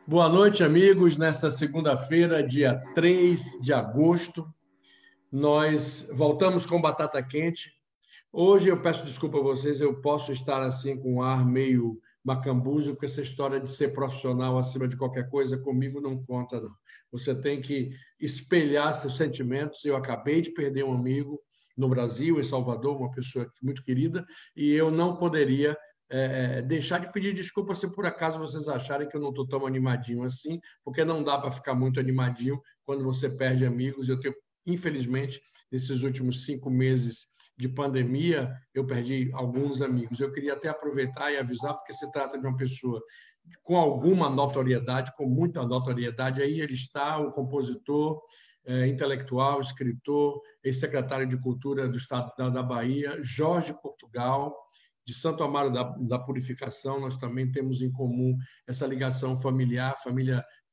Boa noite, amigos. Nesta segunda-feira, dia 3 de agosto, nós voltamos com batata quente. Hoje eu peço desculpa a vocês, eu posso estar assim com um ar meio macambuzo, porque essa história de ser profissional acima de qualquer coisa comigo não conta, não. Você tem que espelhar seus sentimentos. Eu acabei de perder um amigo no Brasil, em Salvador, uma pessoa muito querida, e eu não poderia deixar de pedir desculpa se por acaso vocês acharem que eu não estou tão animadinho assim, porque não dá para ficar muito animadinho quando você perde amigos. Eu tenho, infelizmente, nesses últimos 5 meses de pandemia, eu perdi alguns amigos. Eu queria até aproveitar e avisar, porque se trata de uma pessoa com alguma notoriedade, com muita notoriedade. Aí ele está, o compositor, intelectual, escritor, ex-secretário de Cultura do Estado da Bahia, Jorge Portugal, de Santo Amaro da Purificação. Nós também temos em comum essa ligação familiar.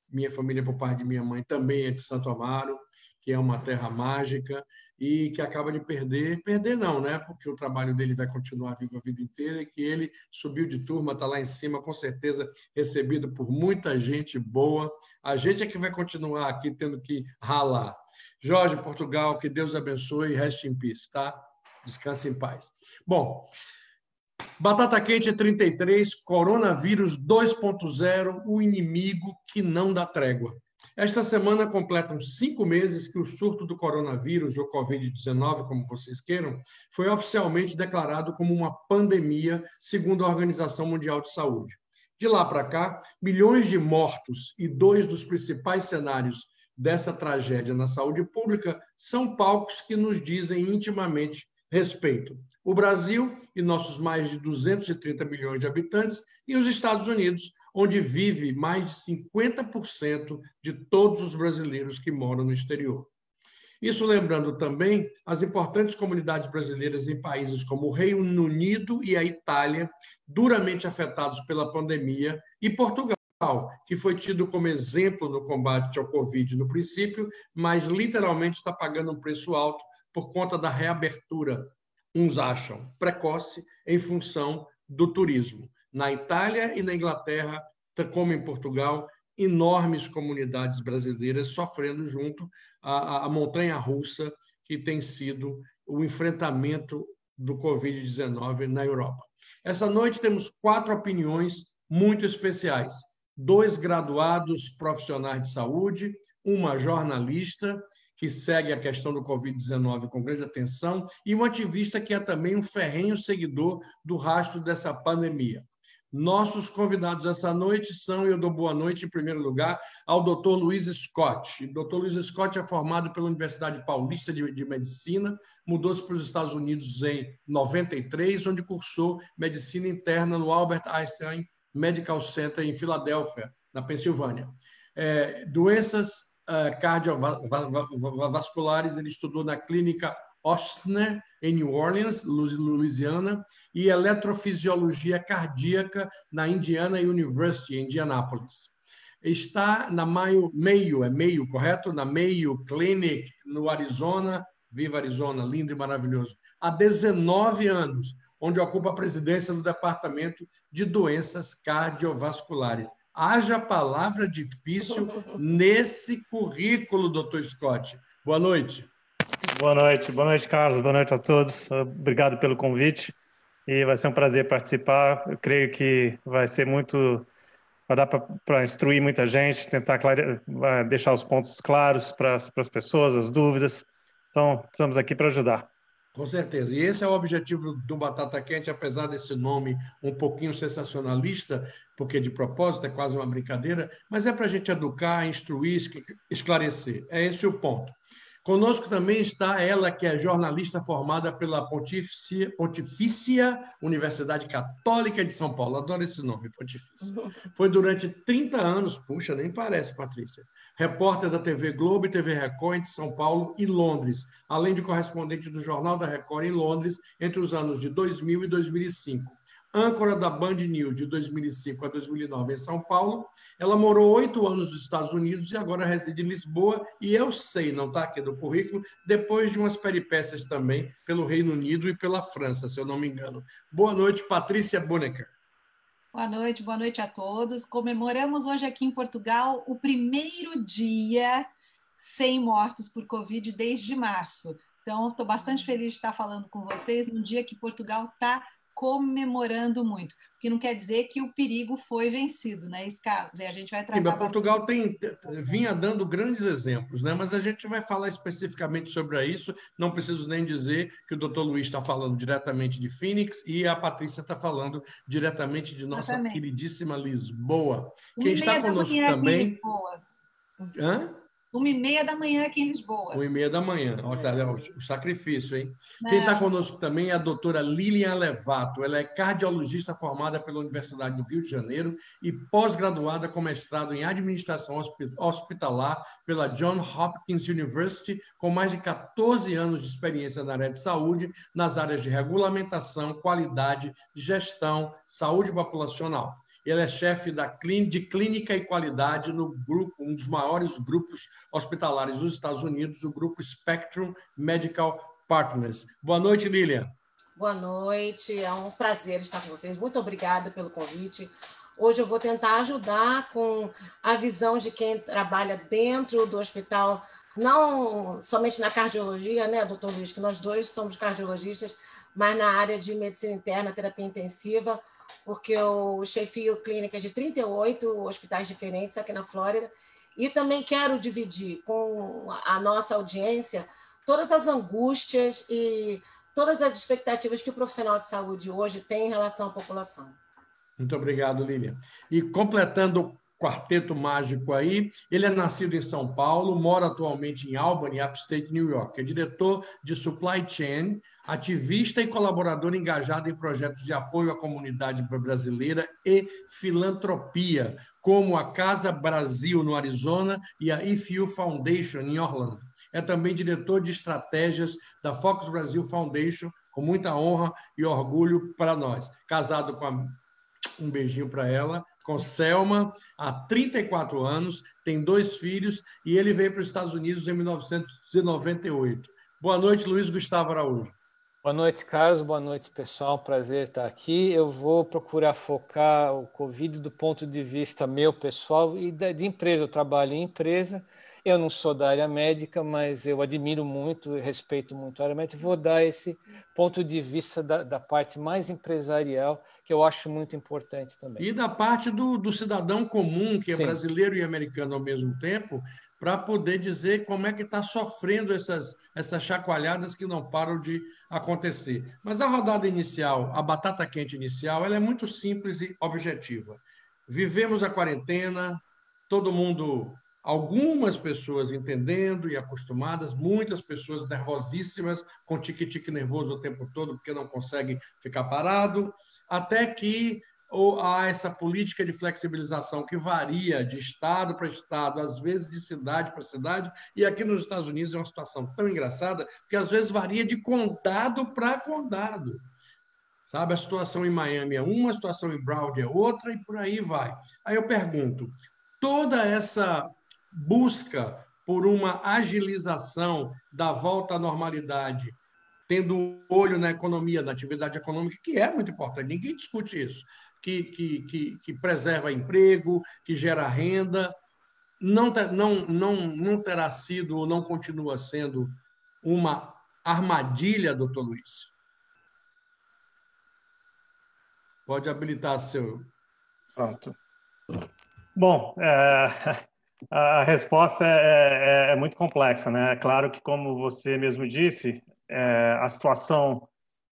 Minha família, por parte de minha mãe, também é de Santo Amaro, que é uma terra mágica, e que acaba de perder não, né? Porque o trabalho dele vai continuar vivo a vida inteira, e que ele subiu de turma, está lá em cima, com certeza recebido por muita gente boa. A gente é que vai continuar aqui tendo que ralar. Jorge Portugal, que Deus abençoe e rest in peace, tá? Descanse em paz. Bom, batata quente 33, coronavírus 2.0, o inimigo que não dá trégua. Esta semana completam 5 meses que o surto do coronavírus, ou Covid-19, como vocês queiram, foi oficialmente declarado como uma pandemia, segundo a Organização Mundial de Saúde. De lá para cá, milhões de mortos e dois dos principais cenários dessa tragédia na saúde pública são palcos que nos dizem intimamente respeito: o Brasil e nossos mais de 230 milhões de habitantes, e os Estados Unidos, onde vive mais de 50% de todos os brasileiros que moram no exterior. Isso lembrando também as importantes comunidades brasileiras em países como o Reino Unido e a Itália, duramente afetados pela pandemia, e Portugal, que foi tido como exemplo no combate ao Covid no princípio, mas literalmente está pagando um preço alto por conta da reabertura, uns acham precoce, em função do turismo. Na Itália e na Inglaterra, como em Portugal, enormes comunidades brasileiras sofrendo junto à montanha-russa que tem sido o enfrentamento do Covid-19 na Europa. Essa noite temos 4 opiniões muito especiais: 2 graduados profissionais de saúde, uma jornalista que segue a questão do Covid-19 com grande atenção, e um ativista que é também um ferrenho seguidor do rastro dessa pandemia. Nossos convidados essa noite são, eu dou boa noite, em primeiro lugar, ao Dr. Luiz Scott. O Dr. Luiz Scott é formado pela Universidade Paulista de Medicina, mudou-se para os Estados Unidos em 93, onde cursou medicina interna no Albert Einstein Medical Center, em Filadélfia, na Pensilvânia. Doenças cardiovasculares, ele estudou na clínica Ochsner, em New Orleans, Louisiana, e eletrofisiologia cardíaca na Indiana University, em Indianápolis. Está na Mayo, correto? Na Mayo Clinic, no Arizona, viva Arizona, lindo e maravilhoso, há 19 anos, onde ocupa a presidência do Departamento de Doenças Cardiovasculares. Haja palavra difícil nesse currículo, doutor Scott. Boa noite. Boa noite, Carlos. Boa noite a todos. Obrigado pelo convite e vai ser um prazer participar. Eu creio que vai dar para instruir muita gente, tentar deixar os pontos claros para as pessoas, as dúvidas. Então, estamos aqui para ajudar. Com certeza. E esse é o objetivo do Batata Quente, apesar desse nome um pouquinho sensacionalista, porque de propósito é quase uma brincadeira, mas é para a gente educar, instruir, esclarecer. É esse o ponto. Conosco também está ela, que é jornalista formada pela Pontifícia Universidade Católica de São Paulo. Adoro esse nome, Pontifícia. Foi durante 30 anos, puxa, nem parece, Patrícia, repórter da TV Globo e TV Record de São Paulo e Londres, além de correspondente do Jornal da Record em Londres entre os anos de 2000 e 2005. Âncora da Band News de 2005 a 2009 em São Paulo. Ela morou 8 anos nos Estados Unidos e agora reside em Lisboa, e eu sei, não está aqui no currículo, depois de umas peripécias também pelo Reino Unido e pela França, se eu não me engano. Boa noite, Patrícia Bonecker. Boa noite a todos. Comemoramos hoje aqui em Portugal o primeiro dia sem mortos por Covid desde março. Então, estou bastante feliz de estar falando com vocês num dia que Portugal está comemorando muito, o que não quer dizer que o perigo foi vencido, né, isso, Carlos? E a gente vai Sim, tratar mas Portugal vinha dando grandes exemplos, né? Mas a gente vai falar especificamente sobre isso. Não preciso nem dizer que o doutor Luiz está falando diretamente de Phoenix e a Patrícia está falando diretamente de nossa exatamente. queridíssima Lisboa. Quem está 1h30 da conosco manhã aqui em também. Lisboa. Hã? 1h30 da manhã aqui em Lisboa. 1h30 da manhã. Olha, o sacrifício, hein? Quem está Não, conosco também é a doutora Lilian Levato. Ela é cardiologista formada pela Universidade do Rio de Janeiro e pós-graduada com mestrado em administração hospitalar pela Johns Hopkins University, com mais de 14 anos de experiência na área de saúde, nas áreas de regulamentação, qualidade, gestão, saúde populacional. Ele é chefe de clínica e qualidade no grupo, um dos maiores grupos hospitalares dos Estados Unidos, o grupo Spectrum Medical Partners. Boa noite, Lilian. Boa noite, é um prazer estar com vocês. Muito obrigada pelo convite. Hoje eu vou tentar ajudar com a visão de quem trabalha dentro do hospital, não somente na cardiologia, né, doutor Luiz, que nós dois somos cardiologistas, mas na área de medicina interna, terapia intensiva, porque eu chefio clínicas de 38 hospitais diferentes aqui na Flórida, e também quero dividir com a nossa audiência todas as angústias e todas as expectativas que o profissional de saúde hoje tem em relação à população. Muito obrigado, Lilian. E completando o quarteto mágico aí, ele é nascido em São Paulo, mora atualmente em Albany, Upstate New York. É diretor de Supply Chain, ativista e colaborador engajado em projetos de apoio à comunidade brasileira e filantropia, como a Casa Brasil, no Arizona, e a If You Foundation, em Orlando. É também diretor de estratégias da Fox Brasil Foundation, com muita honra e orgulho para nós. Casado com um beijinho para ela, com Selma, há 34 anos, tem 2 filhos e ele veio para os Estados Unidos em 1998. Boa noite, Luiz Gustavo Araújo. Boa noite, Carlos. Boa noite, pessoal. Prazer estar aqui. Eu vou procurar focar o Covid do ponto de vista meu, pessoal, e de empresa. Eu trabalho em empresa. Eu não sou da área médica, mas eu admiro muito e respeito muito a área médica. Vou dar esse ponto de vista da parte mais empresarial, que eu acho muito importante também. E da parte do cidadão comum, que é Sim. brasileiro e americano ao mesmo tempo, para poder dizer como é que está sofrendo essas chacoalhadas que não param de acontecer. Mas a rodada inicial, a batata quente inicial, ela é muito simples e objetiva. Vivemos a quarentena, todo mundo, algumas pessoas entendendo e acostumadas, muitas pessoas nervosíssimas, com tique-tique nervoso o tempo todo, porque não conseguem ficar parado, até que há essa política de flexibilização que varia de estado para estado, às vezes de cidade para cidade, e aqui nos Estados Unidos é uma situação tão engraçada, que às vezes varia de condado para condado. Sabe, a situação em Miami é uma, a situação em Broward é outra, e por aí vai. Aí eu pergunto, toda essa busca por uma agilização da volta à normalidade, tendo olho na economia, na atividade econômica, que é muito importante, ninguém discute isso, que preserva emprego, que gera renda, não terá sido ou não continua sendo uma armadilha, doutor Luiz? Pode habilitar seu... Pronto. Bom, a resposta é muito complexa, né? É claro que, como você mesmo disse, a situação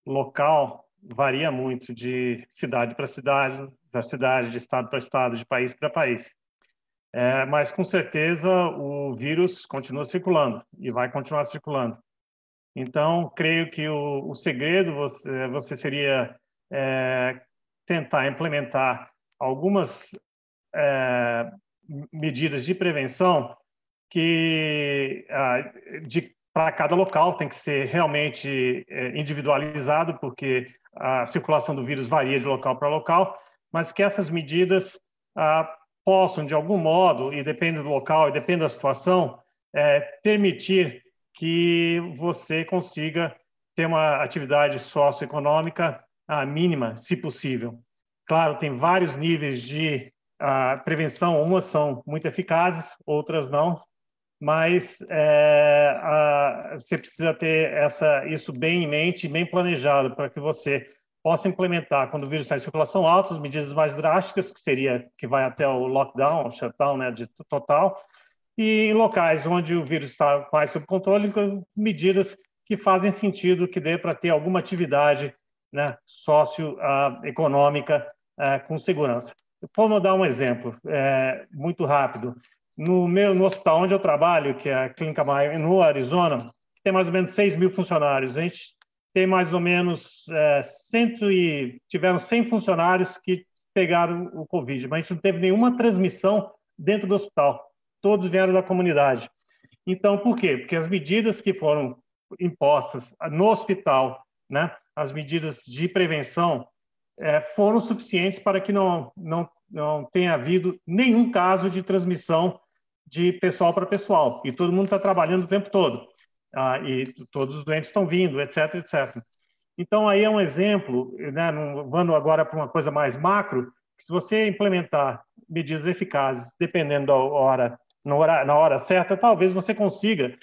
local varia muito de cidade para cidade, de estado para estado, de país para país. Mas, com certeza, o vírus continua circulando e vai continuar circulando. Então, creio que o segredo você seria tentar implementar algumas medidas de prevenção que para cada local tem que ser realmente individualizado, porque a circulação do vírus varia de local para local, mas que essas medidas possam, de algum modo, e depende do local e depende da situação, permitir que você consiga ter uma atividade socioeconômica mínima, se possível. claro, tem vários níveis de prevenção. Umas são muito eficazes, outras não. Mas você precisa ter isso bem em mente, bem planejado, para que você possa implementar, quando o vírus está em circulação alta, as medidas mais drásticas, que vai até o lockdown, o shutdown, né, de total, e em locais onde o vírus está mais sob controle, com medidas que fazem sentido, que dê para ter alguma atividade, né, socioeconômica com segurança. Vou dar um exemplo muito rápido. No hospital onde eu trabalho, que é a Clínica Mayo, no Arizona, tem mais ou menos 6 mil funcionários. A gente tem mais ou menos tiveram 100 funcionários que pegaram o Covid, mas a gente não teve nenhuma transmissão dentro do hospital. Todos vieram da comunidade. Então, por quê? Porque as medidas que foram impostas no hospital, né, as medidas de prevenção, foram suficientes para que não tenha havido nenhum caso de transmissão de pessoal para pessoal. E todo mundo está trabalhando o tempo todo. E todos os doentes estão vindo, etc, etc. Então, aí é um exemplo, né, vamos agora para uma coisa mais macro, que se você implementar medidas eficazes, dependendo da hora, na hora certa, talvez você consiga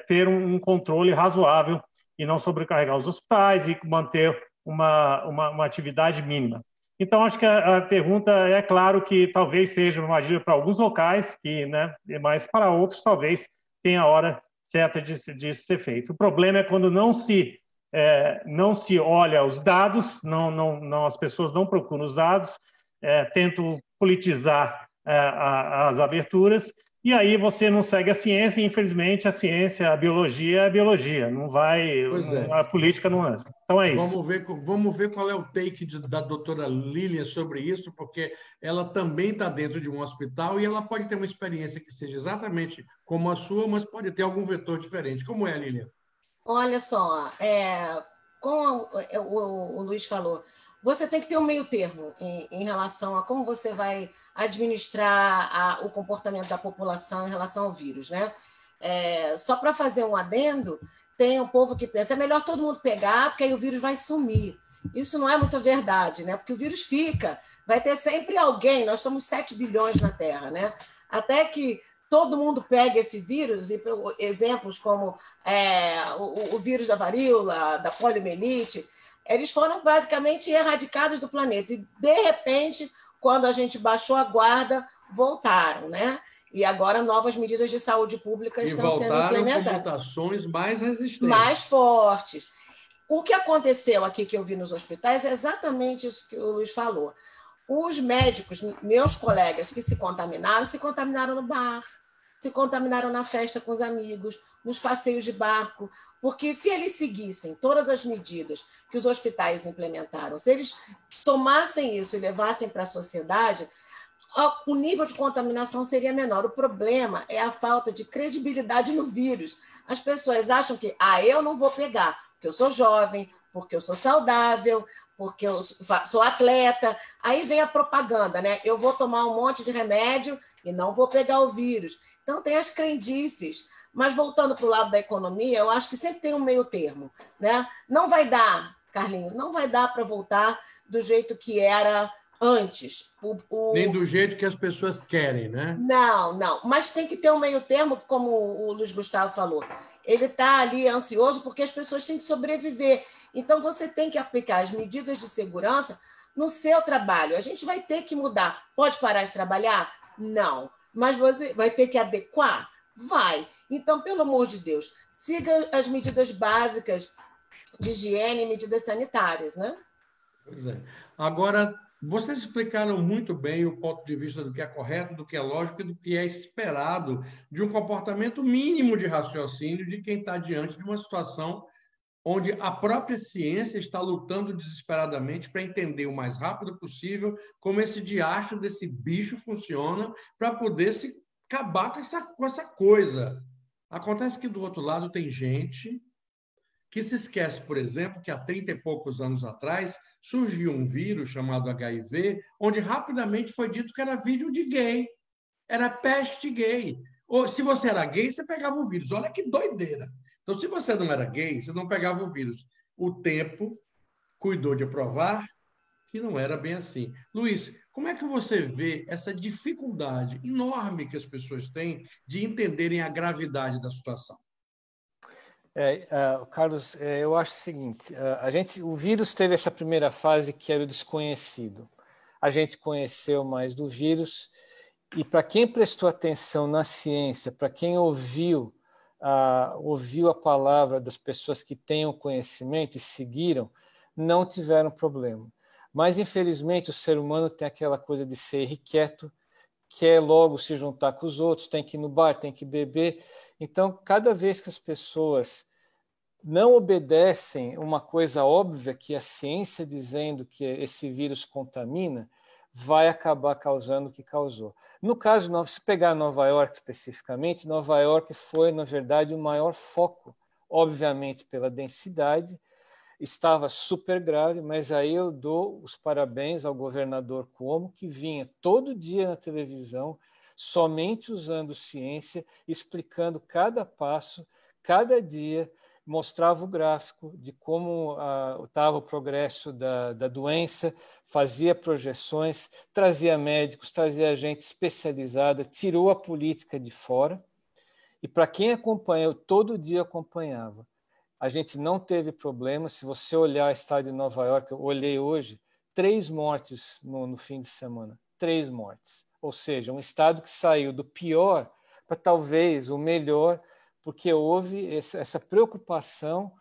ter um controle razoável e não sobrecarregar os hospitais e manter uma atividade mínima. Então, acho que a pergunta é claro que talvez seja uma ajuda para alguns locais, mas para outros talvez tenha a hora certa de ser feito. O problema é quando não se olha os dados, as pessoas não procuram os dados, tentam politizar as aberturas, e aí você não segue a ciência, e infelizmente a ciência, a biologia é biologia, não vai, a política não é. Então é isso. Vamos ver qual é o take da doutora Lilian sobre isso, porque ela também está dentro de um hospital e ela pode ter uma experiência que seja exatamente como a sua, mas pode ter algum vetor diferente. Como é, Lilian? Olha só, como o Luiz falou, você tem que ter um meio termo em relação a como você vai administrar o comportamento da população em relação ao vírus, né? Só para fazer um adendo, tem um povo que pensa, é melhor todo mundo pegar, porque aí o vírus vai sumir. Isso não é muito verdade, né? Porque o vírus fica, vai ter sempre alguém, nós somos 7 bilhões na Terra, né? Até que todo mundo pegue esse vírus, e exemplos como o vírus da varíola, da poliomielite, eles foram basicamente erradicados do planeta. E, de repente, quando a gente baixou a guarda, voltaram, né? E agora novas medidas de saúde pública estão sendo implementadas. Com mutações mais resistentes. Mais fortes. O que aconteceu aqui que eu vi nos hospitais é exatamente isso que o Luiz falou. Os médicos, meus colegas que se contaminaram no bar, se contaminaram na festa com os amigos, nos passeios de barco, porque se eles seguissem todas as medidas que os hospitais implementaram, se eles tomassem isso e levassem para a sociedade, o nível de contaminação seria menor. O problema é a falta de credibilidade no vírus. As pessoas acham que eu não vou pegar, porque eu sou jovem, porque eu sou saudável, porque eu sou atleta. Aí vem a propaganda, né? Eu vou tomar um monte de remédio e não vou pegar o vírus. Então, tem as crendices. Mas, voltando para o lado da economia, eu acho que sempre tem um meio termo, né? Não vai dar, Carlinhos, não vai dar para voltar do jeito que era antes. Nem do jeito que as pessoas querem, né? Não. Mas tem que ter um meio termo, como o Luiz Gustavo falou. Ele está ali ansioso porque as pessoas têm que sobreviver. Então, você tem que aplicar as medidas de segurança no seu trabalho. A gente vai ter que mudar. Pode parar de trabalhar? Não. Mas você vai ter que adequar? Vai. Então, pelo amor de Deus, siga as medidas básicas de higiene e medidas sanitárias, né? Pois é. Agora, vocês explicaram muito bem o ponto de vista do que é correto, do que é lógico e do que é esperado de um comportamento mínimo de raciocínio de quem está diante de uma situação onde a própria ciência está lutando desesperadamente para entender o mais rápido possível como esse diacho desse bicho funciona para poder se acabar com essa coisa. Acontece que do outro lado tem gente que se esquece, por exemplo, que há 30 e poucos anos atrás surgiu um vírus chamado HIV, onde rapidamente foi dito que era vídeo de gay, era peste gay. Ou se você era gay, você pegava o vírus. Olha que doideira. Então, se você não era gay, você não pegava o vírus. O tempo cuidou de provar que não era bem assim. Luiz, como é que você vê essa dificuldade enorme que as pessoas têm de entenderem a gravidade da situação? Carlos, eu acho o seguinte, o vírus teve essa primeira fase que era o desconhecido. A gente conheceu mais do vírus e para quem prestou atenção na ciência, para quem ouviu a palavra das pessoas que têm o conhecimento e seguiram, não tiveram problema. Mas, infelizmente, o ser humano tem aquela coisa de ser irrequieto, quer logo se juntar com os outros, tem que ir no bar, tem que beber. Então, cada vez que as pessoas não obedecem uma coisa óbvia, que a ciência dizendo que esse vírus contamina, vai acabar causando o que causou. No caso, se pegar Nova York especificamente, Nova York foi, na verdade, o maior foco, obviamente pela densidade, estava super grave, mas aí eu dou os parabéns ao governador Cuomo, que vinha todo dia na televisão, somente usando ciência, explicando cada passo, cada dia, mostrava o gráfico de como estava o progresso da doença, fazia projeções, trazia médicos, trazia gente especializada, tirou a política de fora. E para quem acompanhou, todo dia acompanhava. A gente não teve problema. Se você olhar o estado de Nova York, eu olhei hoje, 3 mortes no fim de semana. 3 mortes. Ou seja, um estado que saiu do pior para talvez o melhor, porque houve essa preocupação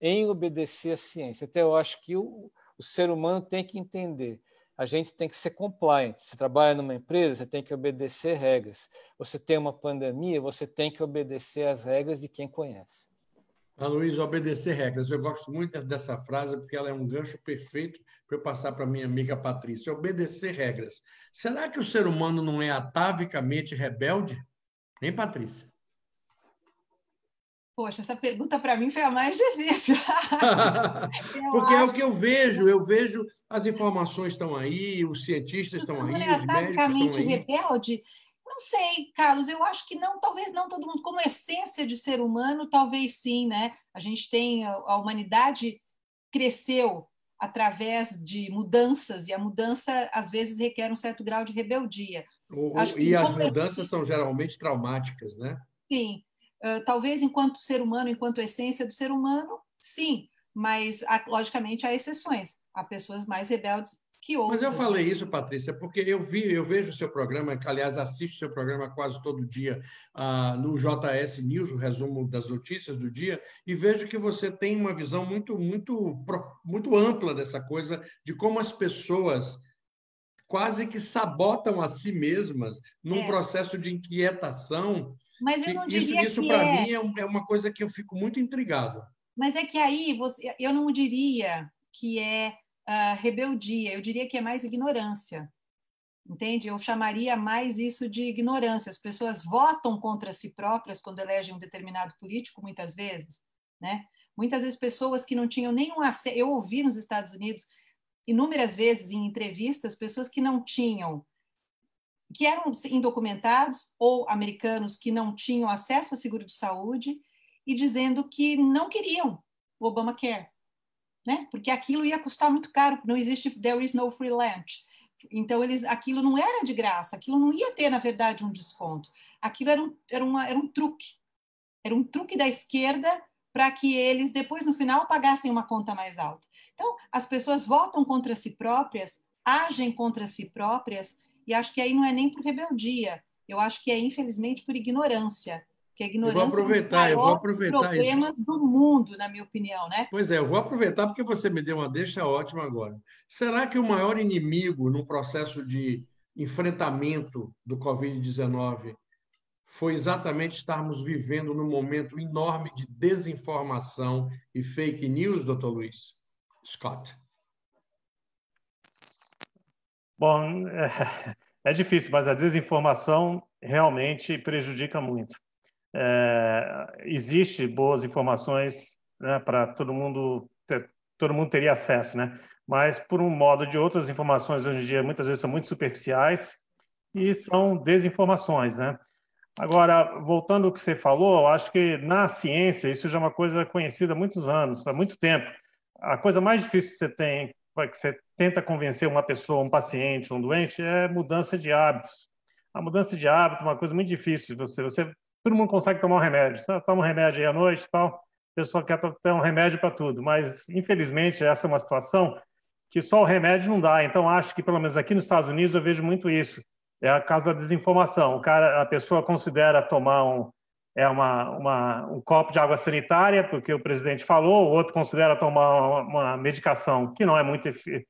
em obedecer à ciência. Até eu acho que o ser humano tem que entender. A gente tem que ser compliant. Você trabalha numa empresa, você tem que obedecer regras. Você tem uma pandemia, você tem que obedecer às regras de quem conhece. Luiz, obedecer regras. Eu gosto muito dessa frase porque ela é um gancho perfeito para eu passar para minha amiga Patrícia. Obedecer regras. Será que o ser humano não é atavicamente rebelde? Hein, Patrícia? Poxa, essa pergunta para mim foi a mais difícil. Porque é o que eu vejo as informações estão aí, os cientistas estão aí, os médicos estão aí. Rebelde? Não sei, Carlos, eu acho que não, talvez não todo mundo, como essência de ser humano, talvez sim, né? A gente tem, a humanidade cresceu através de mudanças, e a mudança, às vezes, requer um certo grau de rebeldia. E as mudanças são geralmente traumáticas, né? Sim. Talvez enquanto ser humano, enquanto essência do ser humano, sim, mas logicamente há exceções, há pessoas mais rebeldes que outras. Mas eu falei isso, Patrícia, porque eu vejo o seu programa, que aliás assisto o seu programa quase todo dia no JS News, o resumo das notícias do dia, e vejo que você tem uma visão muito ampla dessa coisa, de como as pessoas quase que sabotam a si mesmas num processo de inquietação. Mas eu não diria isso para mim é uma coisa que eu fico muito intrigado. Mas é que aí eu não diria que é rebeldia, eu diria que é mais ignorância, entende? Eu chamaria mais isso de ignorância. As pessoas votam contra si próprias quando elegem um determinado político, muitas vezes, né? Muitas vezes pessoas que não tinham nenhum acesso. Eu ouvi nos Estados Unidos inúmeras vezes em entrevistas pessoas que não tinham, que eram indocumentados ou americanos que não tinham acesso a seguro de saúde e dizendo que não queriam o Obamacare, né? Porque aquilo ia custar muito caro, não existe, there is no free lunch. Então, aquilo não era de graça, aquilo não ia ter, na verdade, um desconto. Aquilo era um truque da esquerda para que eles, depois, no final, pagassem uma conta mais alta. Então, as pessoas votam contra si próprias, agem contra si próprias, e acho que aí não é nem por rebeldia, eu acho que é, infelizmente, por ignorância. Porque a ignorância eu vou aproveitar problemas isso. do mundo, na minha opinião, né? Pois é, eu vou aproveitar porque você me deu uma deixa ótima agora. Será que o maior inimigo no processo de enfrentamento do Covid-19 foi exatamente estarmos vivendo num momento enorme de desinformação e fake news, doutor Luiz Scott? Bom, é difícil, mas a desinformação realmente prejudica muito. Existe boas informações, né, para todo mundo teria acesso, né? Mas, por um modo ou de outro, as informações hoje em dia muitas vezes são muito superficiais e são desinformações, né? Agora, voltando ao que você falou, eu acho que na ciência isso já é uma coisa conhecida há muitos anos, há muito tempo. A coisa mais difícil que você tem que você tenta convencer uma pessoa, um paciente, um doente, é mudança de hábitos. A mudança de hábito é uma coisa muito difícil. Todo mundo consegue tomar um remédio. Você toma um remédio aí à noite, tal. A pessoa quer ter um remédio para tudo, mas infelizmente essa é uma situação que só o remédio não dá. Então acho que pelo menos aqui nos Estados Unidos eu vejo muito isso. É a causa da desinformação. A pessoa considera tomar um copo de água sanitária porque o presidente falou, o outro considera tomar uma medicação que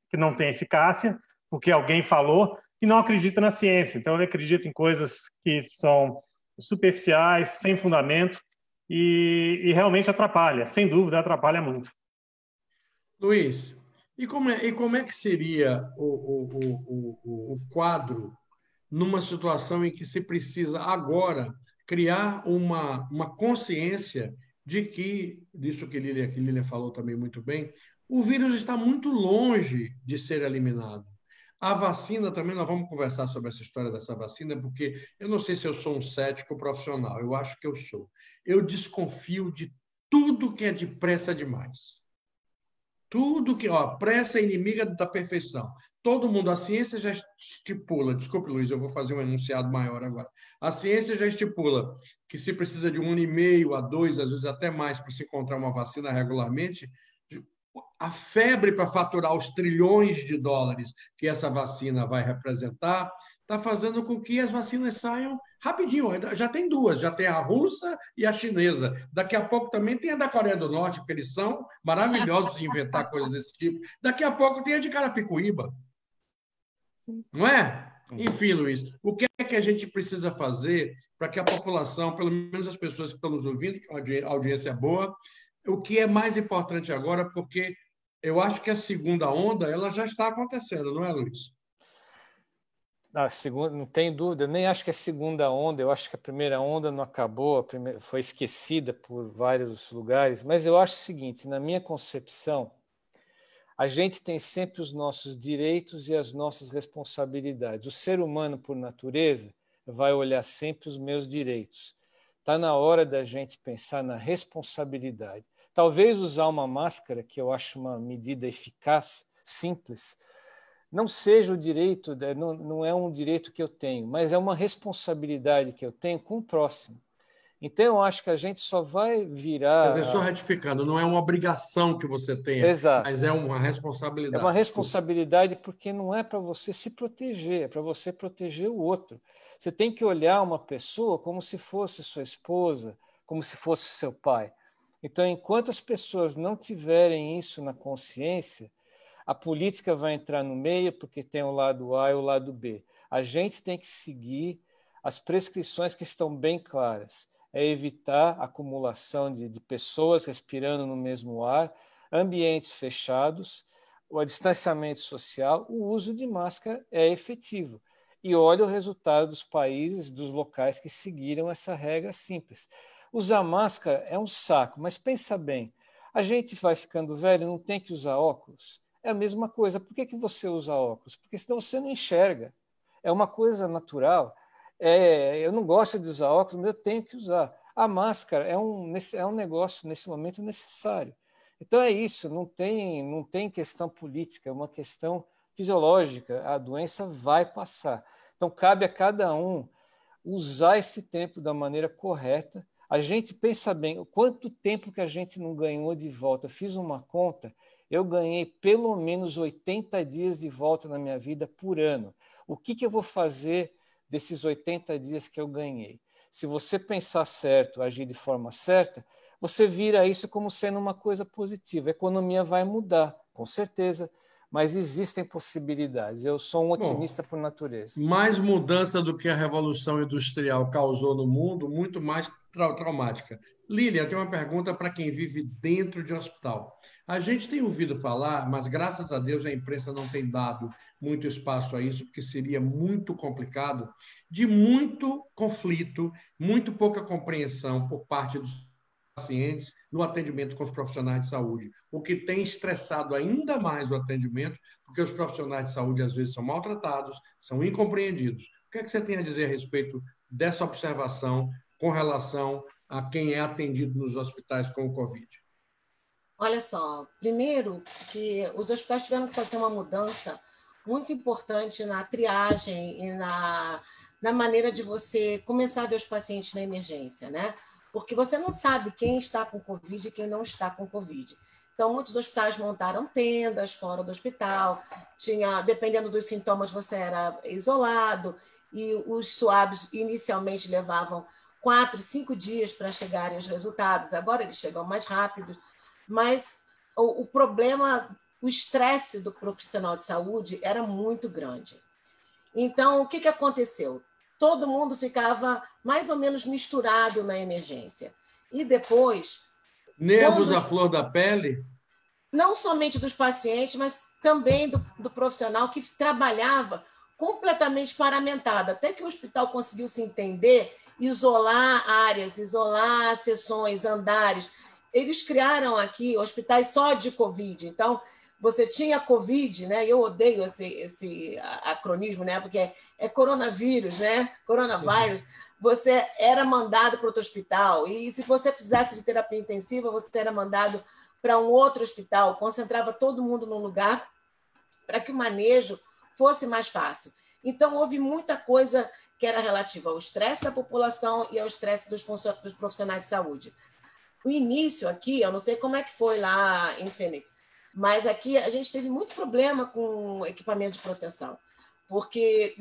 que não tem eficácia porque alguém falou, e não acredita na ciência. Então ele acredita em coisas que são superficiais, sem fundamento e realmente atrapalha. Sem dúvida atrapalha muito. Luiz, e como é que seria o quadro numa situação em que se precisa agora criar uma consciência de que, disso que Lília falou também muito bem, o vírus está muito longe de ser eliminado. A vacina também, nós vamos conversar sobre essa história dessa vacina, porque eu não sei se eu sou um cético profissional, eu acho que eu sou. Eu desconfio de tudo que é depressa demais. Tudo que, pressa é inimiga da perfeição. Todo mundo, a ciência já estipula, desculpe, Luiz, eu vou fazer um enunciado maior agora. A ciência já estipula que se precisa de 1,5 a 2, às vezes até mais, para se encontrar uma vacina regularmente. A febre para faturar os trilhões de dólares que essa vacina vai representar está fazendo com que as vacinas saiam rapidinho. Já tem duas, já tem a russa e a chinesa. Daqui a pouco também tem a da Coreia do Norte, porque eles são maravilhosos em inventar coisas desse tipo. Daqui a pouco tem a de Carapicuíba. Não é? Enfim, Luiz, o que é que a gente precisa fazer para que a população, pelo menos as pessoas que estão nos ouvindo, que a audiência é boa, o que é mais importante agora, porque eu acho que a segunda onda ela já está acontecendo, não é, Luiz? A segunda, não tem dúvida, eu nem acho que é a segunda onda, eu acho que a primeira onda não acabou, foi esquecida por vários lugares, mas eu acho o seguinte, na minha concepção, a gente tem sempre os nossos direitos e as nossas responsabilidades. O ser humano, por natureza, vai olhar sempre os meus direitos. Está na hora da gente pensar na responsabilidade. Talvez usar uma máscara, que eu acho uma medida eficaz, simples, não seja o direito, não é um direito que eu tenho, mas é uma responsabilidade que eu tenho com o próximo. Então, eu acho que a gente só vai virar... Quer dizer, só retificando, não é uma obrigação que você tenha, Exato. mas é uma responsabilidade. É uma responsabilidade porque não é para você se proteger, é para você proteger o outro. Você tem que olhar uma pessoa como se fosse sua esposa, como se fosse seu pai. Então, enquanto as pessoas não tiverem isso na consciência, a política vai entrar no meio porque tem o lado A e o lado B. A gente tem que seguir as prescrições que estão bem claras. É evitar a acumulação de pessoas respirando no mesmo ar, ambientes fechados, o distanciamento social, o uso de máscara é efetivo. E olha o resultado dos países, dos locais que seguiram essa regra simples. Usar máscara é um saco, mas pensa bem, a gente vai ficando velho, não tem que usar óculos? É a mesma coisa. Por que você usa óculos? Porque senão você não enxerga. É uma coisa natural. Eu não gosto de usar óculos, mas eu tenho que usar. A máscara é um negócio, nesse momento, necessário. Então é isso, não tem questão política, é uma questão fisiológica. A doença vai passar. Então cabe a cada um usar esse tempo da maneira correta. A gente pensa bem, quanto tempo que a gente não ganhou de volta? Eu fiz uma conta, eu ganhei pelo menos 80 dias de volta na minha vida por ano. O que eu vou fazer desses 80 dias que eu ganhei? Se você pensar certo, agir de forma certa, você vira isso como sendo uma coisa positiva. A economia vai mudar, com certeza, mas existem possibilidades. Eu sou um otimista por natureza. Mais mudança do que a Revolução Industrial causou no mundo, muito mais traumática. Lília, eu tenho uma pergunta para quem vive dentro de um hospital. A gente tem ouvido falar, mas graças a Deus a imprensa não tem dado muito espaço a isso, porque seria muito complicado, de muito conflito, muito pouca compreensão por parte dos pacientes no atendimento com os profissionais de saúde, o que tem estressado ainda mais o atendimento, porque os profissionais de saúde às vezes são maltratados, são incompreendidos. O que é que você tem a dizer a respeito dessa observação com relação a quem é atendido nos hospitais com o Covid? Olha só, primeiro que os hospitais tiveram que fazer uma mudança muito importante na triagem e na maneira de você começar a ver os pacientes na emergência, né? Porque você não sabe quem está com Covid e quem não está com Covid. Então, muitos hospitais montaram tendas fora do hospital, dependendo dos sintomas, você era isolado, e os swabs inicialmente levavam 4, 5 dias para chegarem os resultados, agora eles chegam mais rápido, mas o problema, o estresse do profissional de saúde era muito grande. Então, o que aconteceu? Todo mundo ficava mais ou menos misturado na emergência. E depois... Nervos à flor da pele? Não somente dos pacientes, mas também do profissional que trabalhava completamente paramentado, até que o hospital conseguiu se entender, isolar áreas, isolar seções, andares. Eles criaram aqui hospitais só de Covid. Então, você tinha Covid, né? Eu odeio esse acronismo, né? Porque é coronavírus, né? Coronavírus. Você era mandado para outro hospital. E se você precisasse de terapia intensiva, você era mandado para um outro hospital, concentrava todo mundo num lugar para que o manejo fosse mais fácil. Então, houve muita coisa que era relativa ao estresse da população e ao estresse dos profissionais de saúde. O início aqui, eu não sei como é que foi lá em Phoenix, mas aqui a gente teve muito problema com equipamento de proteção, porque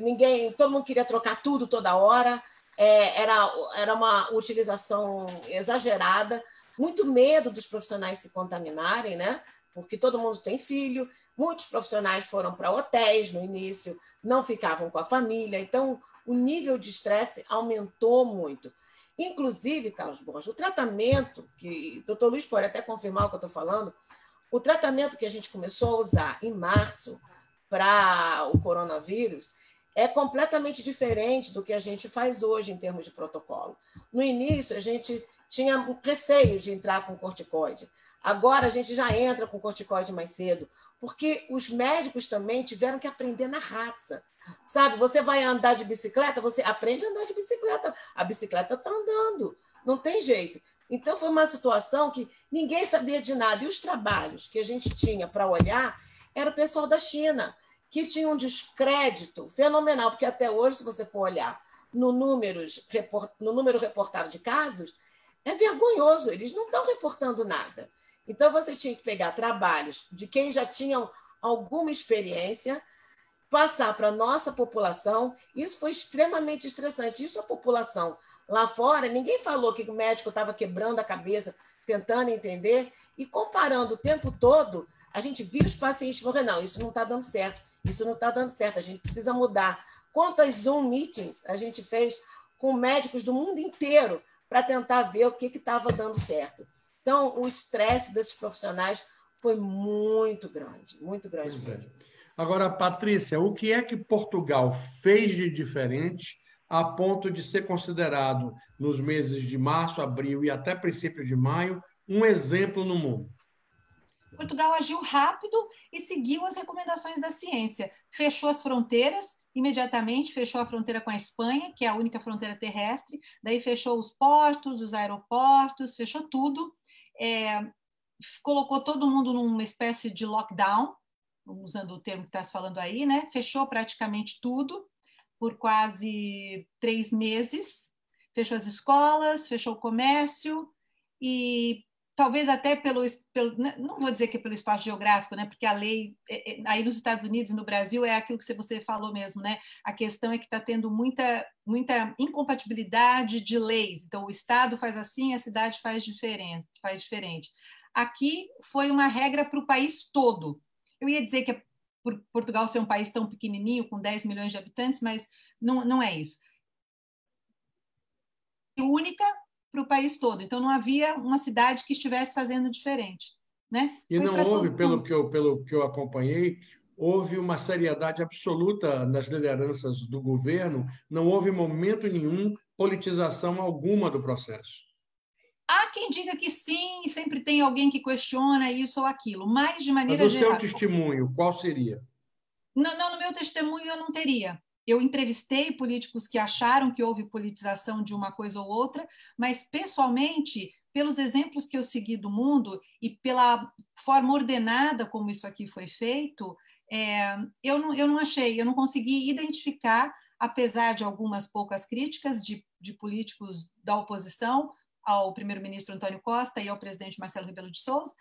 todo mundo queria trocar tudo toda hora, era uma utilização exagerada, muito medo dos profissionais se contaminarem, né? Porque todo mundo tem filho, muitos profissionais foram para hotéis no início, não ficavam com a família, então o nível de estresse aumentou muito. Inclusive, Carlos Borges, o tratamento, que o doutor Luiz pode até confirmar o que eu estou falando, o tratamento que a gente começou a usar em março para o coronavírus é completamente diferente do que a gente faz hoje em termos de protocolo. No início, a gente tinha um receio de entrar com corticoide. Agora a gente já entra com corticoide mais cedo, porque os médicos também tiveram que aprender na raça. Sabe, você vai andar de bicicleta, você aprende a andar de bicicleta. A bicicleta está andando, não tem jeito. Então foi uma situação que ninguém sabia de nada. E os trabalhos que a gente tinha para olhar era o pessoal da China, que tinha um descrédito fenomenal, porque até hoje, se você for olhar no número reportado de casos, é vergonhoso, eles não estão reportando nada. Então, você tinha que pegar trabalhos de quem já tinham alguma experiência, passar para a nossa população. Isso foi extremamente estressante. Isso a população lá fora, ninguém falou que o médico estava quebrando a cabeça, tentando entender, e comparando o tempo todo, a gente via os pacientes morrendo. Não, isso não está dando certo, isso não está dando certo, a gente precisa mudar. Quantas Zoom meetings a gente fez com médicos do mundo inteiro para tentar ver o que estava dando certo. Então, o estresse desses profissionais foi muito grande mesmo. Agora, Patrícia, o que é que Portugal fez de diferente a ponto de ser considerado, nos meses de março, abril e até princípio de maio, um exemplo no mundo? Portugal agiu rápido e seguiu as recomendações da ciência. Fechou as fronteiras imediatamente, fechou a fronteira com a Espanha, que é a única fronteira terrestre, daí fechou os portos, os aeroportos, fechou tudo, colocou todo mundo numa espécie de lockdown, usando o termo que está se falando aí, né? Fechou praticamente tudo por quase 3 meses, fechou as escolas, fechou o comércio e talvez até não vou dizer que é pelo espaço geográfico, né? Porque a lei aí nos Estados Unidos e no Brasil é aquilo que você falou mesmo, né? A questão é que está tendo muita incompatibilidade de leis. Então o estado faz assim, a cidade faz diferente. Aqui foi uma regra para o país todo. Eu ia dizer que por Portugal ser um país tão pequenininho, com 10 milhões de habitantes, mas não é isso. Única para o país todo. Então, não havia uma cidade que estivesse fazendo diferente. Né? E não houve, pelo que eu acompanhei, houve uma seriedade absoluta nas lideranças do governo, não houve momento nenhum politização alguma do processo. Há quem diga que sim, sempre tem alguém que questiona isso ou aquilo, mas de maneira geral... Mas o geral... seu testemunho, qual seria? Não, no meu testemunho eu não teria. Eu entrevistei políticos que acharam que houve politização de uma coisa ou outra, mas, pessoalmente, pelos exemplos que eu segui do mundo e pela forma ordenada como isso aqui foi feito, eu não achei, eu não consegui identificar, apesar de algumas poucas críticas de políticos da oposição ao primeiro-ministro Antônio Costa e ao presidente Marcelo Rebelo de Sousa,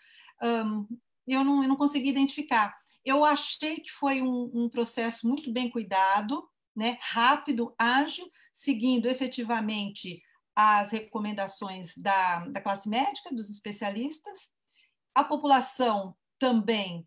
eu não consegui identificar. Eu achei que foi um processo muito bem cuidado, né, rápido, ágil, seguindo efetivamente as recomendações da classe médica, dos especialistas. A população também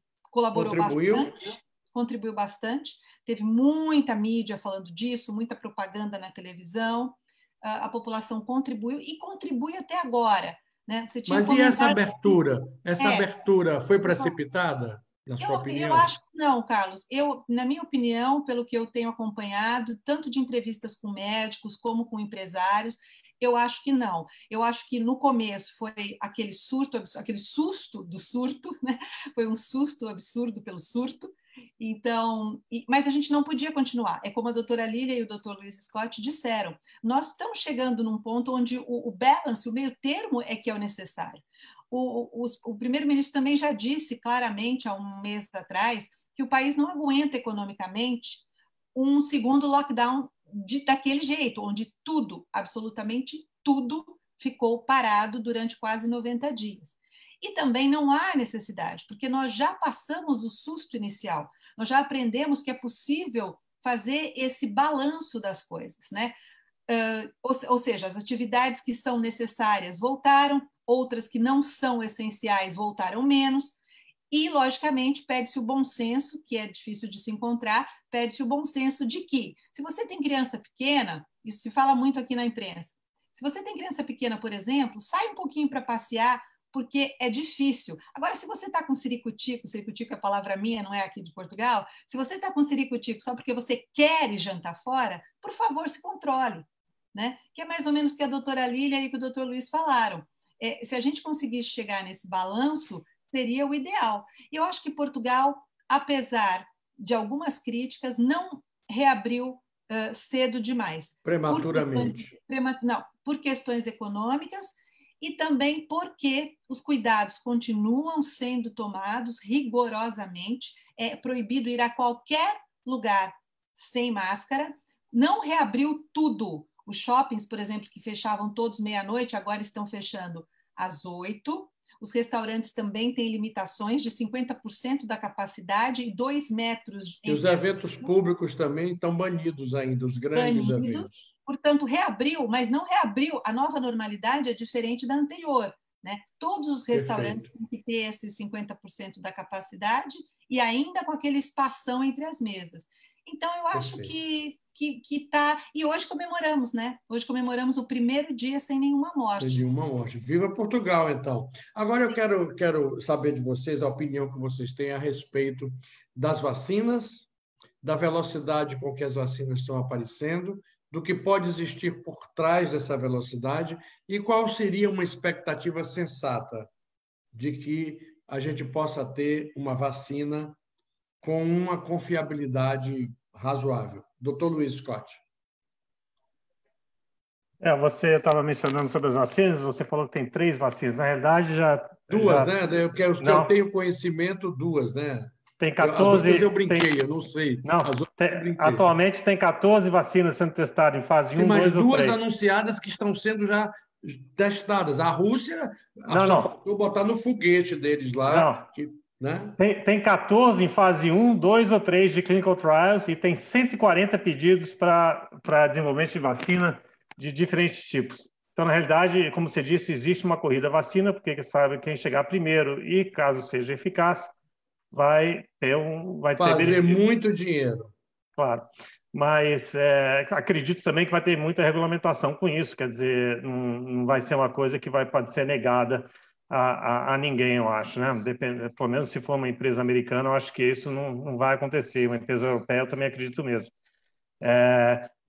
contribuiu bastante. Teve muita mídia falando disso, muita propaganda na televisão. A população contribuiu e contribui até agora. Né? Mas e essa abertura? Essa abertura foi precipitada, na sua opinião? Eu acho que não, Carlos. Na minha opinião, pelo que eu tenho acompanhado, tanto de entrevistas com médicos como com empresários, eu acho que não. Eu acho que no começo foi aquele susto do surto, né? Foi um susto absurdo pelo surto. Então, mas a gente não podia continuar. É como a doutora Lília e o doutor Luiz Scott disseram, nós estamos chegando num ponto onde o balance, o meio termo é que é o necessário. O primeiro-ministro também já disse claramente há um mês atrás que o país não aguenta economicamente um segundo lockdown daquele jeito, onde tudo, absolutamente tudo, ficou parado durante quase 90 dias. E também não há necessidade, porque nós já passamos o susto inicial, nós já aprendemos que é possível fazer esse balanço das coisas, né? Ou seja, as atividades que são necessárias voltaram, outras que não são essenciais voltaram menos, e, logicamente, pede-se o bom senso, que é difícil de se encontrar, pede-se o bom senso de que, se você tem criança pequena, isso se fala muito aqui na imprensa, se você tem criança pequena, por exemplo, sai um pouquinho para passear, porque é difícil. Agora, se você está com ciricutico é a palavra minha, não é aqui de Portugal, se você está com ciricutico só porque você quer ir jantar fora, por favor, se controle, né? Que é mais ou menos o que a doutora Lília e o doutor Luiz falaram. Se a gente conseguir chegar nesse balanço, seria o ideal. E eu acho que Portugal, apesar de algumas críticas, não reabriu cedo demais. Prematuramente. Por questões econômicas e também porque os cuidados continuam sendo tomados rigorosamente. É proibido ir a qualquer lugar sem máscara. Não reabriu tudo. Os shoppings, por exemplo, que fechavam todos meia-noite, agora estão fechando às 8. Os restaurantes também têm limitações de 50% da capacidade e 2 metros. E os eventos públicos também estão banidos ainda, os grandes eventos. Portanto, reabriu, mas não reabriu. A nova normalidade é diferente da anterior, né? Todos os restaurantes têm que ter esses 50% da capacidade e ainda com aquele espação entre as mesas. Então, eu acho que está... E hoje comemoramos, né? Hoje comemoramos o primeiro dia sem nenhuma morte. Sem nenhuma morte. Viva Portugal, então. Agora eu quero saber de vocês a opinião que vocês têm a respeito das vacinas, da velocidade com que as vacinas estão aparecendo, do que pode existir por trás dessa velocidade e qual seria uma expectativa sensata de que a gente possa ter uma vacina com uma confiabilidade razoável. Doutor Luiz Scott. Você estava mencionando sobre as vacinas, você falou que tem 3 vacinas. Na realidade, duas, né? Eu tenho conhecimento, 2, né? Tem 14... As outras eu brinquei, eu não sei. Não, atualmente tem 14 vacinas sendo testadas em fase 1, 2 ou 3. Tem mais 2 anunciadas que estão sendo já testadas. A Rússia só faltou botar no foguete deles lá. Né? Tem 14 em fase 1, 2 ou 3 de clinical trials e tem 140 pedidos para desenvolvimento de vacina de diferentes tipos. Então, na realidade, como você disse, existe uma corrida à vacina, porque sabe quem chegar primeiro e, caso seja eficaz, vai fazer muito dinheiro. Claro. Mas acredito também que vai ter muita regulamentação com isso, quer dizer, não vai ser uma coisa que pode ser negada a ninguém, eu acho, né? Pelo menos se for uma empresa americana, eu acho que isso não vai acontecer. Uma empresa europeia, eu também acredito mesmo.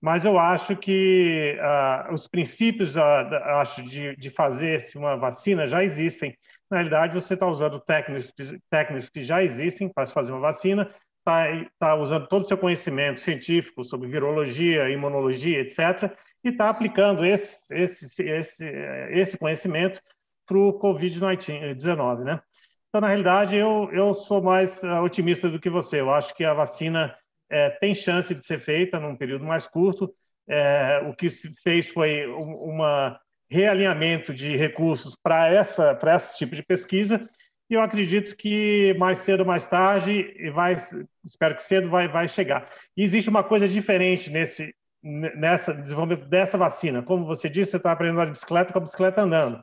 Mas eu acho que os princípios de fazer-se uma vacina já existem. Na realidade, você está usando técnicos que já existem para se fazer uma vacina, está usando todo o seu conhecimento científico sobre virologia, imunologia, etc., e está aplicando esse conhecimento para o Covid-19, né? Então, na realidade, eu sou mais otimista do que você. Eu acho que a vacina tem chance de ser feita num período mais curto. O que se fez foi realinhamento de recursos para esse tipo de pesquisa, e eu acredito que mais cedo ou mais tarde, espero que cedo, vai chegar. E existe uma coisa diferente nesse desenvolvimento dessa vacina. Como você disse, você está aprendendo a andar de bicicleta com a bicicleta andando.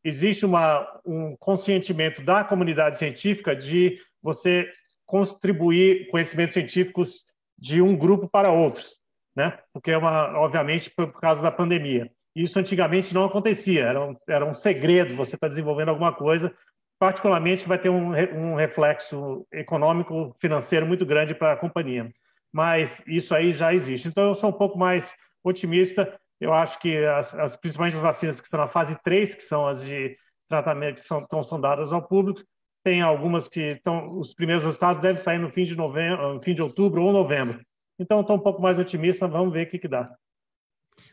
Existe um consentimento da comunidade científica de você contribuir conhecimentos científicos de um grupo para outros, né? Porque obviamente por causa da pandemia. Isso antigamente não acontecia, era um segredo você estar desenvolvendo alguma coisa, particularmente que vai ter um reflexo econômico, financeiro muito grande para a companhia. Mas isso aí já existe. Então eu sou um pouco mais otimista. Eu acho que principalmente as vacinas que estão na fase 3, que são as de tratamento, que são dadas ao público, tem algumas que os primeiros resultados devem sair no fim de outubro ou novembro. Então, estou um pouco mais otimista, vamos ver o que dá.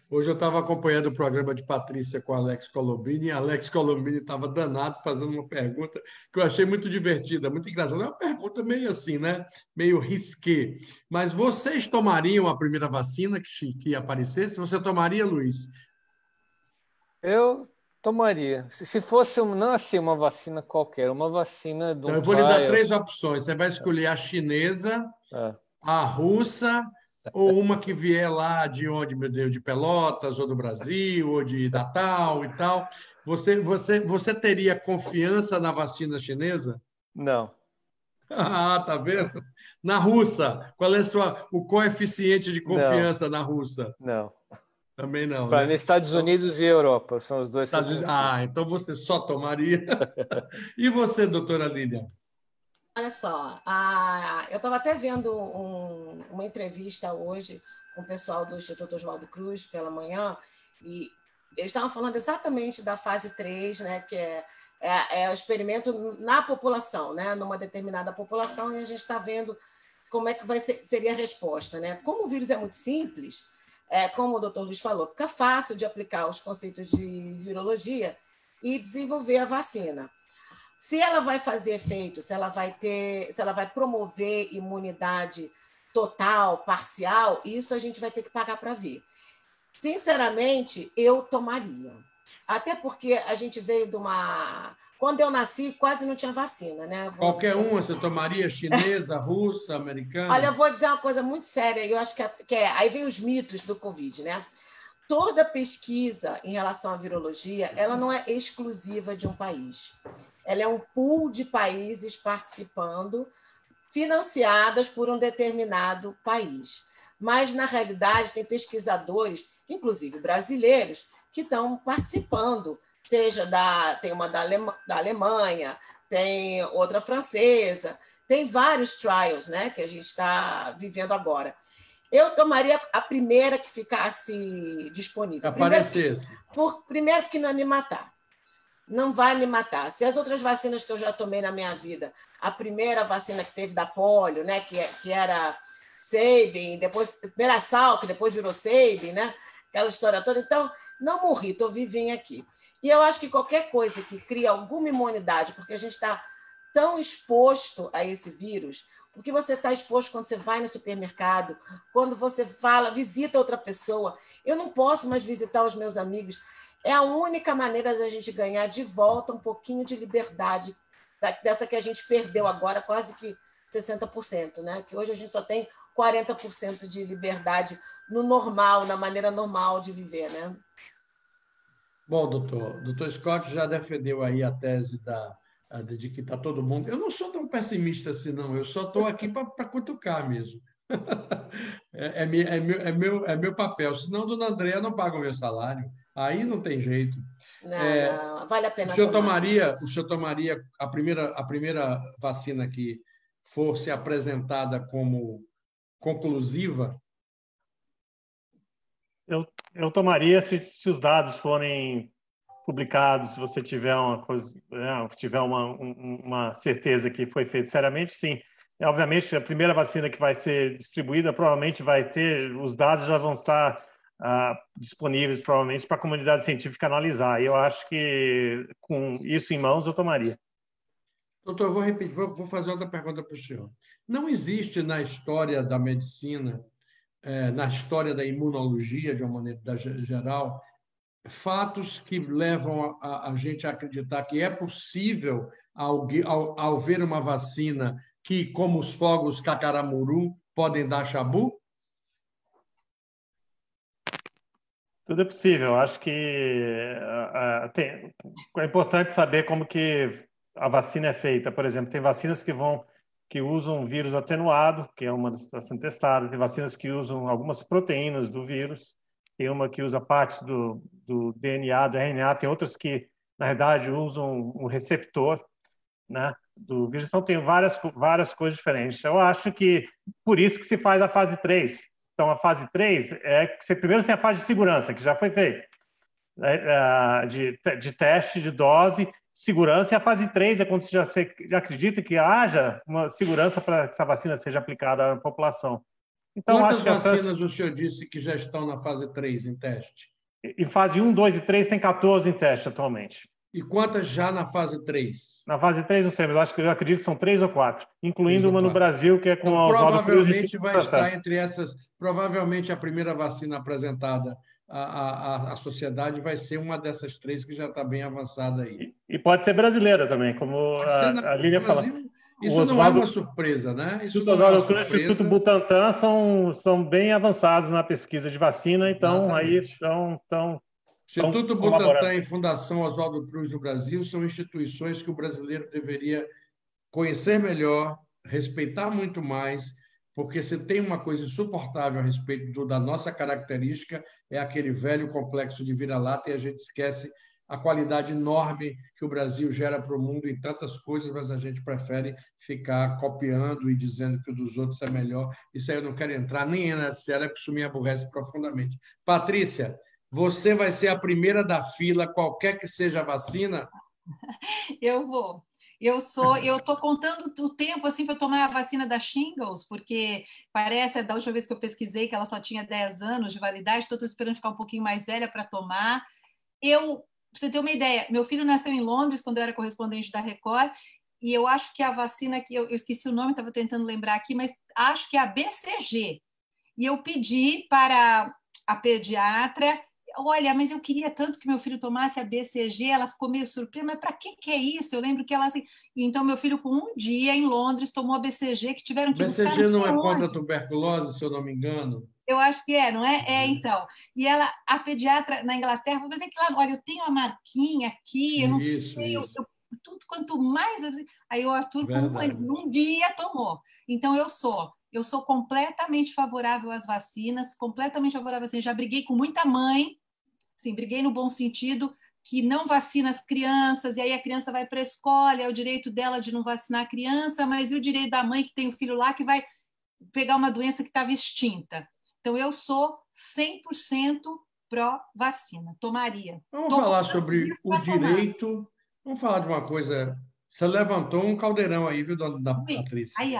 Hoje eu estava acompanhando o programa de Patrícia com Alex Colombini, e Alex Colombini estava danado fazendo uma pergunta que eu achei muito divertida, muito engraçada. É uma pergunta meio assim, né? Meio risqué. Mas vocês tomariam a primeira vacina que aparecesse? Você tomaria, Luiz? Eu tomaria. Se fosse não assim uma vacina qualquer, uma vacina de Então, um eu vou lhe dar trial. 3 opções. Você vai escolher a chinesa, a russa ou uma que vier lá de onde, meu Deus, de Pelotas, ou do Brasil, ou de Natal e tal. Você teria confiança na vacina chinesa? Não. Ah, tá vendo? Na russa, qual é o coeficiente de confiança na russa? Não. Também não, Para né? mim, Estados Unidos e Europa são os dois. Então você só tomaria. E você, doutora Lília? Olha só, eu estava até vendo uma entrevista hoje com o pessoal do Instituto Oswaldo Cruz pela manhã, e eles estavam falando exatamente da fase 3, né, que é o experimento na população, né, numa determinada população, e a gente está vendo como é que seria a resposta. Né? Como o vírus é muito simples, como o doutor Luiz falou, fica fácil de aplicar os conceitos de virologia e desenvolver a vacina. Se ela vai fazer efeito, se ela vai promover imunidade total, parcial, isso a gente vai ter que pagar para ver. Sinceramente, eu tomaria. Até porque a gente veio de uma... Quando eu nasci, quase não tinha vacina, né? Qualquer uma, você tomaria? Chinesa, russa, americana? Olha, eu vou dizer uma coisa muito séria, eu acho que aí vem os mitos do Covid, né? Toda pesquisa em relação à virologia, ela não é exclusiva de um país. Ela é um pool de países participando, financiadas por um determinado país. Mas, na realidade, tem pesquisadores, inclusive brasileiros, que estão participando. Tem uma da Alemanha, tem outra francesa, tem vários trials, né, que a gente está vivendo agora. Eu tomaria a primeira que ficasse disponível. Aparecesse. Primeiro, porque não vai me matar. Não vai me matar. Se as outras vacinas que eu já tomei na minha vida, a primeira vacina que teve da polio, né, que era Sabin, depois primeira Salk, depois virou Sabin, né, aquela história toda. Então, não morri, estou vivinha aqui. E eu acho que qualquer coisa que cria alguma imunidade, porque a gente está tão exposto a esse vírus, porque você está exposto quando você vai no supermercado, quando você visita outra pessoa. Eu não posso mais visitar os meus amigos. É a única maneira da gente ganhar de volta um pouquinho de liberdade, dessa que a gente perdeu agora, quase que 60%, né? Que hoje a gente só tem 40% de liberdade no normal, na maneira normal de viver, né? Bom, doutor Scott já defendeu aí a tese de que está todo mundo... Eu não sou tão pessimista assim, não. Eu só estou aqui para cutucar mesmo. É meu papel. Senão, dona Andréa não paga o meu salário. Aí não tem jeito. Não, vale a pena o senhor tomaria a primeira vacina que fosse apresentada como conclusiva? Eu tomaria se os dados forem publicados, se você tiver uma certeza que foi feito seriamente, sim. Obviamente, a primeira vacina que vai ser distribuída provavelmente vai ter, os dados já vão estar disponíveis, provavelmente, para a comunidade científica analisar. E eu acho que, com isso em mãos, eu tomaria. Doutor, eu vou repetir, vou fazer outra pergunta para o senhor. Não existe na história da medicina, na história da imunologia, de uma maneira geral, fatos que levam a gente a acreditar que é possível, ao ver uma vacina, que, como os fogos Cacaramuru, podem dar chabu? Tudo é possível. Acho que é importante saber como que a vacina é feita. Por exemplo, tem vacinas que usam um vírus atenuado, que é uma das que está sendo testada. Tem vacinas que usam algumas proteínas do vírus. Tem uma que usa partes do DNA, do RNA. Tem outras que, na verdade, usam um receptor, né, do vírus. Então, tem várias coisas diferentes. Eu acho que por isso que se faz a fase 3. Então, a fase 3 é que você primeiro tem a fase de segurança, que já foi feita, de teste de dose, segurança, e a fase 3 é quando você já acredita que haja uma segurança para que essa vacina seja aplicada à população. Então, quantas acho que vacinas o senhor disse que já estão na fase 3 em teste? Em fase 1, 2 e 3 tem 14 em teste atualmente. E quantas já na fase 3? Na fase 3, não sei, mas eu acredito que são 3 ou 4, incluindo uma no Brasil, que é com então, a Oswaldo Cruz. Provavelmente vai estar entre essas. Provavelmente a primeira vacina apresentada à sociedade vai ser uma dessas 3 que já está bem avançada aí. E pode ser brasileira também, como a Lília falou. Isso não é uma surpresa, né? Isso não é uma surpresa. O Instituto Butantan são bem avançados na pesquisa de vacina, então aí estão. Instituto Butantan e Fundação Oswaldo Cruz no Brasil são instituições que o brasileiro deveria conhecer melhor, respeitar muito mais, porque se tem uma coisa insuportável a respeito da nossa característica, é aquele velho complexo de vira-lata, e a gente esquece a qualidade enorme que o Brasil gera para o mundo em tantas coisas, mas a gente prefere ficar copiando e dizendo que o dos outros é melhor. Isso aí eu não quero entrar nem nessa área, porque isso me aborrece profundamente. Patrícia, você vai ser a primeira da fila, qualquer que seja a vacina? Eu vou. Eu estou contando o tempo assim para tomar a vacina da shingles, porque parece, da última vez que eu pesquisei, que ela só tinha 10 anos de validade, então estou esperando ficar um pouquinho mais velha para tomar. Para você ter uma ideia, meu filho nasceu em Londres quando eu era correspondente da Record, e eu acho que a vacina que eu esqueci o nome, estava tentando lembrar aqui, mas acho que é a BCG. E eu pedi para a pediatra, olha, mas eu queria tanto que meu filho tomasse a BCG, ela ficou meio surpresa, mas para que é isso? Eu lembro que ela assim... Então, meu filho, com um dia em Londres, tomou a BCG, que tiveram que buscar... BCG não é contra a tuberculose, se eu não me engano? Eu acho que é, não é? Então. E a pediatra na Inglaterra, vou dizer que lá, olha, eu tenho a marquinha aqui, eu não sei, tudo quanto mais... Aí o Arthur, um dia, tomou. Então, eu sou completamente favorável às vacinas, completamente favorável assim. Já briguei com muita mãe, sim, briguei no bom sentido, que não vacina as crianças, e aí a criança vai para a escola, é o direito dela de não vacinar a criança, mas e o direito da mãe que tem o filho lá que vai pegar uma doença que estava extinta? Então, eu sou 100% pró-vacina, tomaria. Vamos falar sobre o direito, vamos falar de uma coisa, você levantou um caldeirão aí, viu, dona Patrícia? Ai.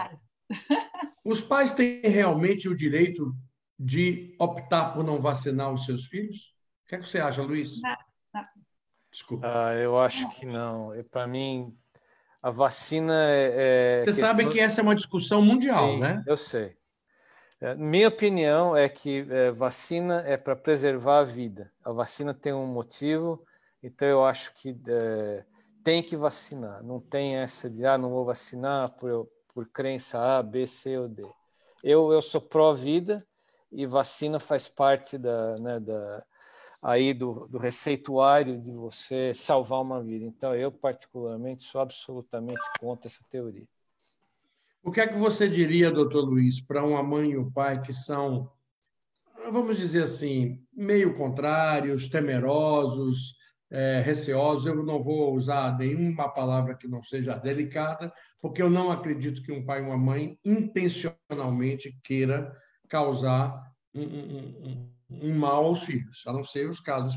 Os pais têm realmente o direito de optar por não vacinar os seus filhos? O que é que você acha, Luiz? Não. Desculpa. Eu acho que não. Para mim, a vacina Você sabe que essa é uma discussão mundial, Sim, né? Eu sei. Minha opinião é que vacina é para preservar a vida. A vacina tem um motivo, então eu acho que tem que vacinar. Não tem essa de não vou vacinar por crença A, B, C ou D. Eu sou pró-vida e vacina faz parte aí do receituário de você salvar uma vida. Então, eu, particularmente, sou absolutamente contra essa teoria. O que é que você diria, doutor Luiz, para uma mãe e um pai que são, vamos dizer assim, meio contrários, temerosos, receosos? Eu não vou usar nenhuma palavra que não seja delicada, porque eu não acredito que um pai e uma mãe intencionalmente queira causar um mal aos filhos, a não ser os casos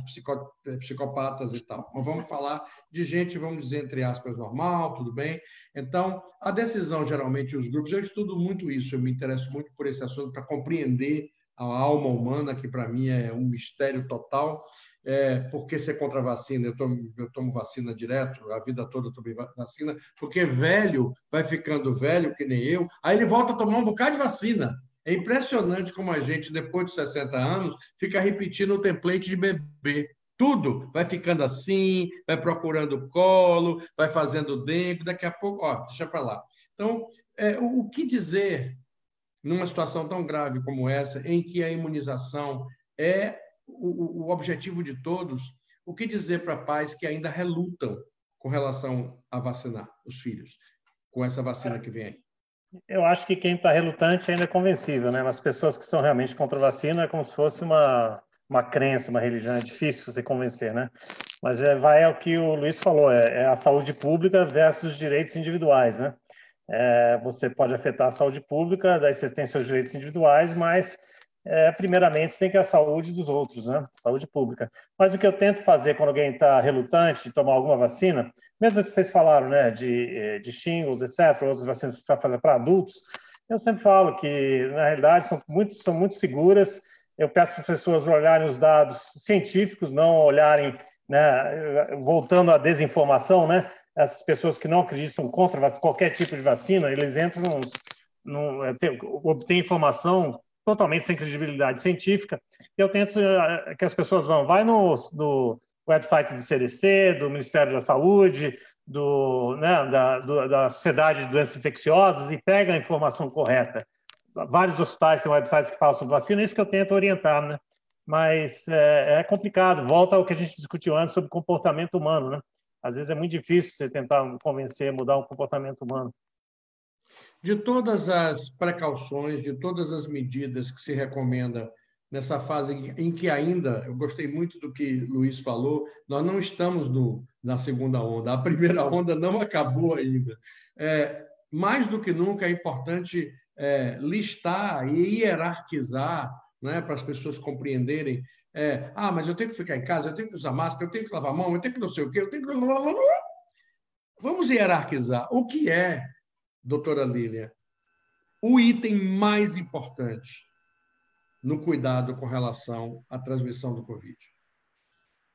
psicopatas e tal. Mas vamos falar de gente, vamos dizer, entre aspas, normal, tudo bem? Então, a decisão, geralmente, os grupos, eu estudo muito isso, eu me interesso muito por esse assunto para compreender a alma humana, que para mim é um mistério total. Por que ser contra a vacina? Eu tomo vacina direto, a vida toda eu tomei vacina, porque velho vai ficando velho, que nem eu, aí ele volta a tomar um bocado de vacina. É impressionante como a gente, depois de 60 anos, fica repetindo o template de bebê. Tudo vai ficando assim, vai procurando colo, vai fazendo dengue, daqui a pouco, deixa para lá. Então, o que dizer numa situação tão grave como essa, em que a imunização é o objetivo de todos, o que dizer para pais que ainda relutam com relação a vacinar os filhos com essa vacina que vem aí? Eu acho que quem está relutante ainda é convencível, né? Mas pessoas que são realmente contra a vacina é como se fosse uma crença, uma religião, é difícil você convencer, né? Mas vai ao que o Luiz falou, é a saúde pública versus direitos individuais, né? Você pode afetar a saúde pública, daí você tem seus direitos individuais, mas primeiramente você tem que a saúde dos outros, né? Saúde pública. Mas o que eu tento fazer quando alguém está relutante de tomar alguma vacina, mesmo que vocês falaram, né, de shingles, etc., outras vacinas para fazer para adultos, eu sempre falo que, na realidade, são muito seguras. Eu peço para as pessoas olharem os dados científicos, não olharem, né, voltando à desinformação, né? Essas pessoas que não acreditam contra qualquer tipo de vacina, eles entram obtêm informação totalmente sem credibilidade científica. Eu tento que as pessoas vai no website do CDC, do Ministério da Saúde, da Sociedade de Doenças Infecciosas e pega a informação correta. Vários hospitais têm websites que falam sobre vacina, é isso que eu tento orientar, né? Mas é complicado. Volta ao que a gente discutiu antes sobre comportamento humano, né? Às vezes é muito difícil você tentar convencer, mudar um comportamento humano. De todas as precauções, de todas as medidas que se recomenda nessa fase em que ainda, eu gostei muito do que o Luiz falou, nós não estamos na segunda onda, a primeira onda não acabou ainda. Mais do que nunca é importante listar e hierarquizar, né, para as pessoas compreenderem. Mas eu tenho que ficar em casa, eu tenho que usar máscara, eu tenho que lavar a mão, eu tenho que não sei o quê, eu tenho que... Vamos hierarquizar. O que é, doutora Lília, o item mais importante no cuidado com relação à transmissão do Covid?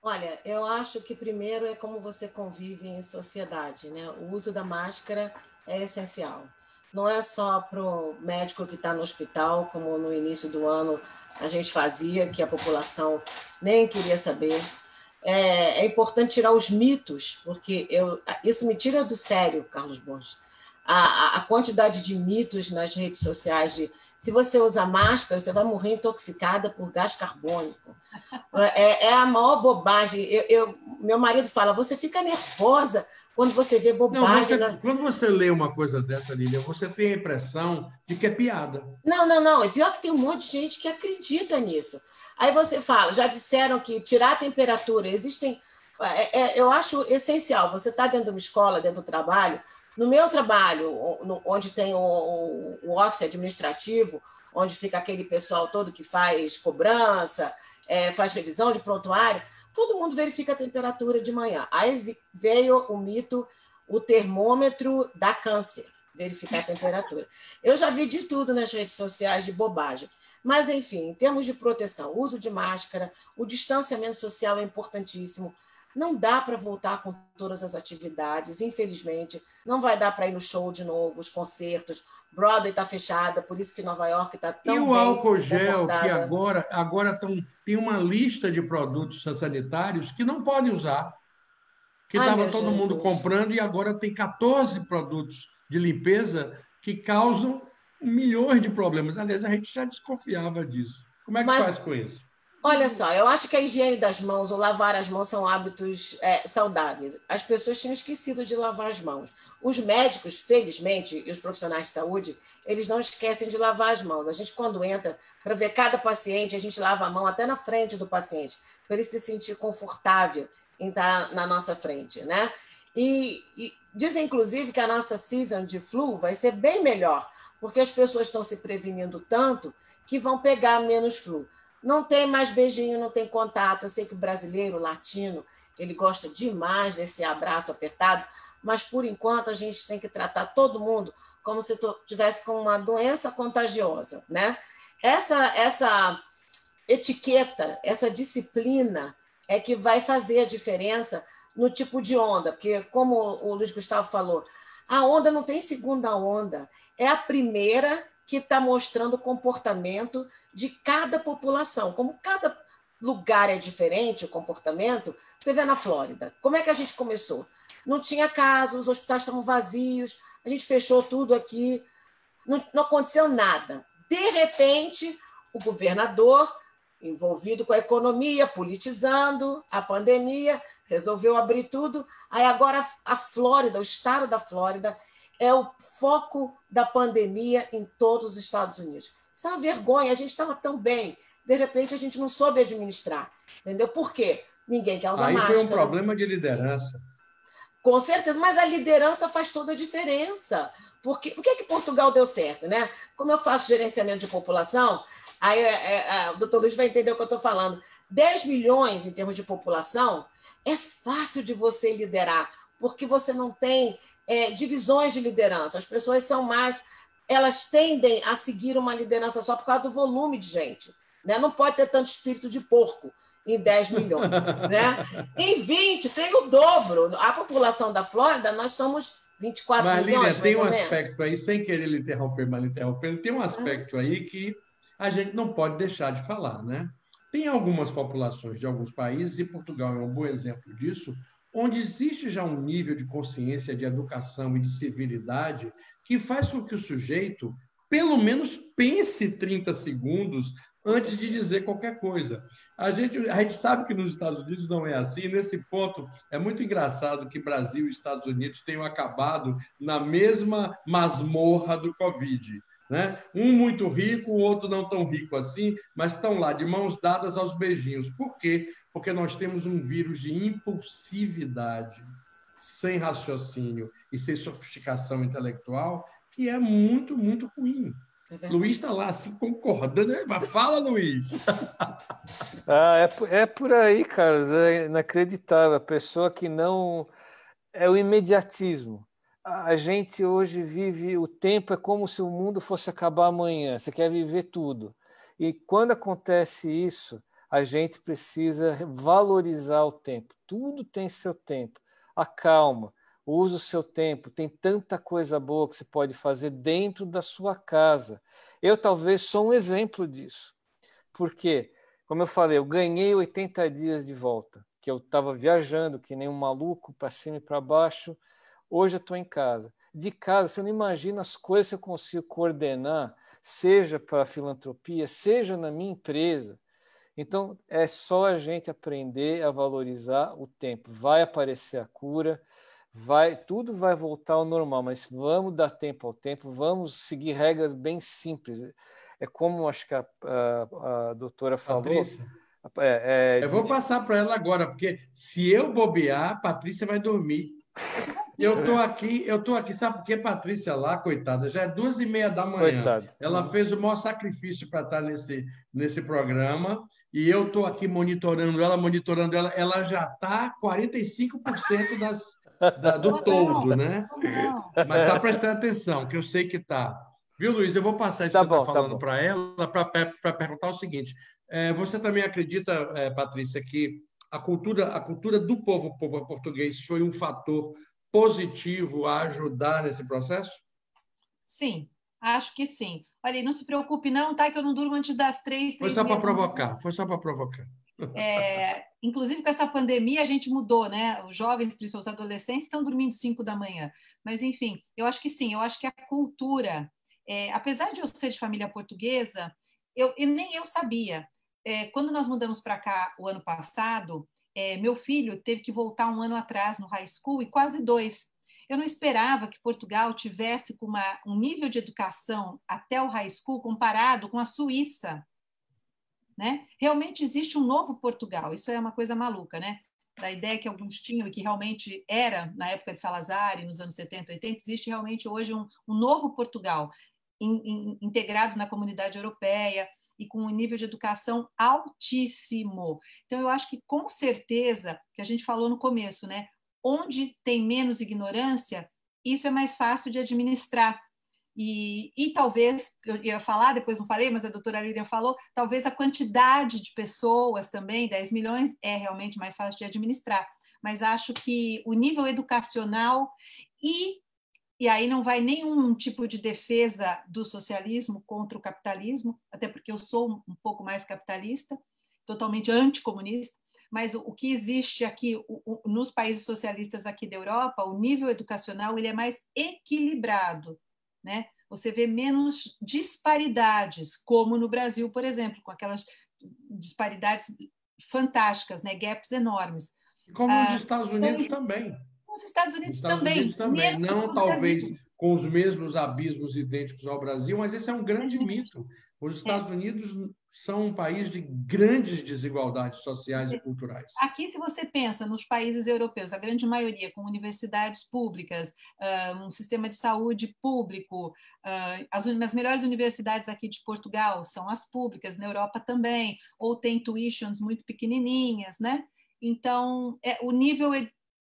Olha, eu acho que primeiro é como você convive em sociedade, né? O uso da máscara é essencial. Não é só para o médico que está no hospital, como no início do ano a gente fazia, que a população nem queria saber. É importante tirar os mitos, porque isso me tira do sério, Carlos Borges. A quantidade de mitos nas redes sociais se você usa máscara, você vai morrer intoxicada por gás carbônico. É a maior bobagem. Meu marido fala, você fica nervosa quando você vê bobagem. Quando você lê uma coisa dessa, Lília, você tem a impressão de que é piada. Não. É pior que tem um monte de gente que acredita nisso. Aí você fala, já disseram que tirar a temperatura, existem... eu acho essencial, você está dentro de uma escola, dentro do trabalho. No meu trabalho, onde tem o office administrativo, onde fica aquele pessoal todo que faz cobrança, faz revisão de prontuário, todo mundo verifica a temperatura de manhã. Aí veio o mito, o termômetro dá câncer, verificar a temperatura. Eu já vi de tudo nas redes sociais de bobagem. Mas, enfim, em termos de proteção, uso de máscara, o distanciamento social é importantíssimo. Não dá para voltar com todas as atividades, infelizmente. Não vai dar para ir no show de novo, os concertos. Broadway está fechada, por isso que Nova York está tão bem. E o álcool gel, que agora tem uma lista de produtos sanitários que não podem usar. Que estava todo mundo comprando e agora tem 14 produtos de limpeza que causam milhões de problemas. Aliás, a gente já desconfiava disso. Como é que faz com isso? Olha só, eu acho que a higiene das mãos, ou lavar as mãos, são hábitos saudáveis. As pessoas tinham esquecido de lavar as mãos. Os médicos, felizmente, e os profissionais de saúde, eles não esquecem de lavar as mãos. A gente, quando entra para ver cada paciente, a gente lava a mão até na frente do paciente, para ele se sentir confortável em estar na nossa frente, né? E dizem, inclusive, que a nossa season de flu vai ser bem melhor, porque as pessoas estão se prevenindo tanto que vão pegar menos flu. Não tem mais beijinho, não tem contato. Eu sei que o brasileiro, o latino, ele gosta demais desse abraço apertado, mas, por enquanto, a gente tem que tratar todo mundo como se tivesse com uma doença contagiosa, né? essa etiqueta, essa disciplina é que vai fazer a diferença no tipo de onda, porque, como o Luiz Gustavo falou, a onda não tem segunda onda, é a primeira que está mostrando o comportamento de cada população. Como cada lugar é diferente, o comportamento, você vê na Flórida. Como é que a gente começou? Não tinha casos, os hospitais estavam vazios, a gente fechou tudo aqui, não aconteceu nada. De repente, o governador, envolvido com a economia, politizando a pandemia, resolveu abrir tudo. Aí agora a Flórida, o estado da Flórida, é o foco da pandemia em todos os Estados Unidos. Isso é uma vergonha, a gente estava tão bem, de repente a gente não soube administrar. Entendeu? Por quê? Ninguém quer usar máscara. Aí foi um problema de liderança. Com certeza, mas a liderança faz toda a diferença. Por que Portugal deu certo, né? Como eu faço gerenciamento de população, aí o doutor Luiz vai entender o que eu estou falando. 10 milhões em termos de população é fácil de você liderar, porque você não tem divisões de liderança. As pessoas são mais... Elas tendem a seguir uma liderança só por causa do volume de gente. Né? Não pode ter tanto espírito de porco em 10 milhões. Né? Em 20, tem o dobro. A população da Flórida, nós somos 24 mas, milhões, Lília, tem um menos. aspecto aí, sem querer lhe interromper, mas lhe interrompendo, tem um aspecto aí que a gente não pode deixar de falar, né? Tem algumas populações de alguns países, e Portugal é um bom exemplo disso, onde existe já um nível de consciência, de educação e de civilidade que faz com que o sujeito, pelo menos, pense 30 segundos antes de dizer qualquer coisa. A gente sabe que nos Estados Unidos não é assim. Nesse ponto, é muito engraçado que Brasil e Estados Unidos tenham acabado na mesma masmorra do Covid. Né? Um muito rico, o outro não tão rico assim, mas estão lá de mãos dadas aos beijinhos. Por quê? Porque nós temos um vírus de impulsividade, sem raciocínio e sem sofisticação intelectual, que é muito, muito ruim. Luiz está lá assim concordando. Fala, Luiz! É por aí, Carlos. É inacreditável. A pessoa que não... É o imediatismo. A gente hoje vive... O tempo é como se o mundo fosse acabar amanhã. Você quer viver tudo. E quando acontece isso, a gente precisa valorizar o tempo. Tudo tem seu tempo. Acalma. Use o seu tempo, tem tanta coisa boa que você pode fazer dentro da sua casa. Eu talvez sou um exemplo disso. Porque, como eu falei, eu ganhei 80 dias de volta, que eu estava viajando que nem um maluco, para cima e para baixo. Hoje eu estou em casa. De casa, você não imagina as coisas que eu consigo coordenar, seja para a filantropia, seja na minha empresa. Então, é só a gente aprender a valorizar o tempo. Vai aparecer a cura, tudo vai voltar ao normal, mas vamos dar tempo ao tempo, vamos seguir regras bem simples. É como acho que a doutora falou. Patrícia, eu vou passar para ela agora, porque se eu bobear, a Patrícia vai dormir. Eu estou aqui, sabe por quê, Patrícia lá, coitada, já é 2h30 da manhã. Coitada. Ela fez o maior sacrifício para estar nesse programa, e eu estou aqui monitorando ela, ela já está 45% do toldo, né? Mas está prestando atenção, que eu sei que está. Viu, Luiz? Eu vou passar isso que você está falando para ela para perguntar o seguinte. Você também acredita, Patrícia, que a cultura do povo português foi um fator positivo a ajudar nesse processo? Sim, acho que sim. Olha, não se preocupe não, tá? Que eu não durmo antes das 3. Foi só para provocar, foi só para provocar. Inclusive com essa pandemia a gente mudou, né? Os jovens, principalmente os adolescentes, estão dormindo 5 da manhã. Mas enfim, eu acho que sim. Eu acho que a cultura, apesar de eu ser de família portuguesa, nem eu sabia. Quando nós mudamos para cá o ano passado, meu filho teve que voltar um ano atrás no high school e quase 2. Eu não esperava que Portugal tivesse com um nível de educação até o high school comparado com a Suíça. Né? Realmente existe um novo Portugal, isso é uma coisa maluca, né? Da ideia que alguns tinham e que realmente era na época de Salazar e nos anos 70, 80, existe realmente hoje um novo Portugal integrado na comunidade europeia e com um nível de educação altíssimo. Então, eu acho que, com certeza, que a gente falou no começo, né? Onde tem menos ignorância, isso é mais fácil de administrar. E talvez, eu ia falar, depois não falei, mas a doutora Lilian falou, talvez a quantidade de pessoas também, 10 milhões, é realmente mais fácil de administrar. Mas acho que o nível educacional e aí não vai nenhum tipo de defesa do socialismo contra o capitalismo, até porque eu sou um pouco mais capitalista, totalmente anticomunista, mas o que existe aqui nos países socialistas aqui da Europa, o nível educacional ele é mais equilibrado, né? Você vê menos disparidades, como no Brasil, por exemplo, com aquelas disparidades fantásticas, né? Gaps enormes. Como nos Estados Unidos também. Nos Estados Unidos Nos Estados também. Unidos também. Menos Não no talvez Brasil. com os mesmos abismos idênticos ao Brasil, mas esse é um grande mito. Os Estados Unidos são um país de grandes desigualdades sociais e culturais. Aqui, se você pensa nos países europeus, a grande maioria com universidades públicas, um sistema de saúde público, as melhores universidades aqui de Portugal são as públicas, na Europa também, ou tem tuitions muito pequenininhas, né? Então, o nível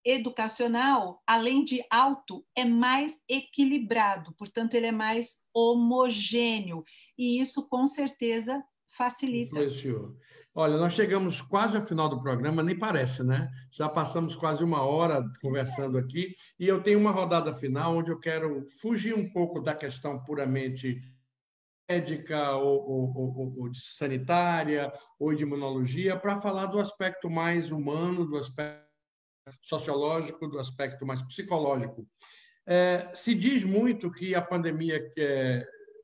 educacional, além de alto, é mais equilibrado, portanto, ele é mais homogêneo, e isso, com certeza, facilita. Influenciou. Olha, nós chegamos quase ao final do programa, nem parece, né? Já passamos quase uma hora conversando aqui, e eu tenho uma rodada final onde eu quero fugir um pouco da questão puramente médica ou de sanitária ou de imunologia, para falar do aspecto mais humano, do aspecto sociológico, do aspecto mais psicológico. Se diz muito que a pandemia,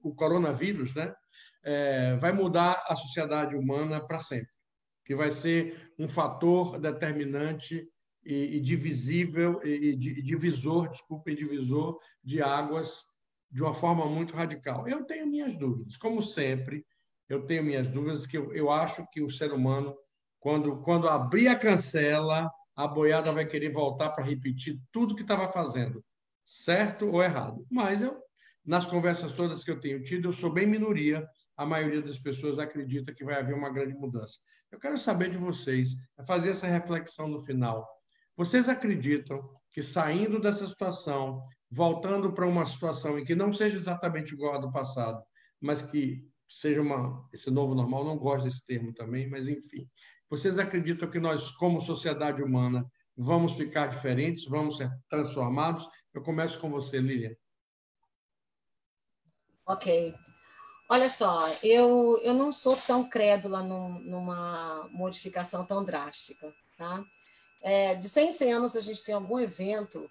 o coronavírus, né, vai mudar a sociedade humana para sempre, que vai ser um fator determinante e divisível e divisor de águas de uma forma muito radical. Eu tenho minhas dúvidas, como sempre, eu tenho minhas dúvidas, que eu acho que o ser humano, quando abrir a cancela, a boiada vai querer voltar para repetir tudo que estava fazendo, certo ou errado. Mas nas conversas todas que eu tenho tido, eu sou bem minoria. A maioria das pessoas acredita que vai haver uma grande mudança. Eu quero saber de vocês, fazer essa reflexão no final. Vocês acreditam que, saindo dessa situação, voltando para uma situação em que não seja exatamente igual à do passado, mas que seja esse novo normal, não gosto desse termo também, mas enfim, vocês acreditam que nós, como sociedade humana, vamos ficar diferentes, vamos ser transformados? Eu começo com você, Lilian. Ok. Olha só, eu não sou tão crédula numa modificação tão drástica. Tá? De 100 em 100 anos, a gente tem algum evento,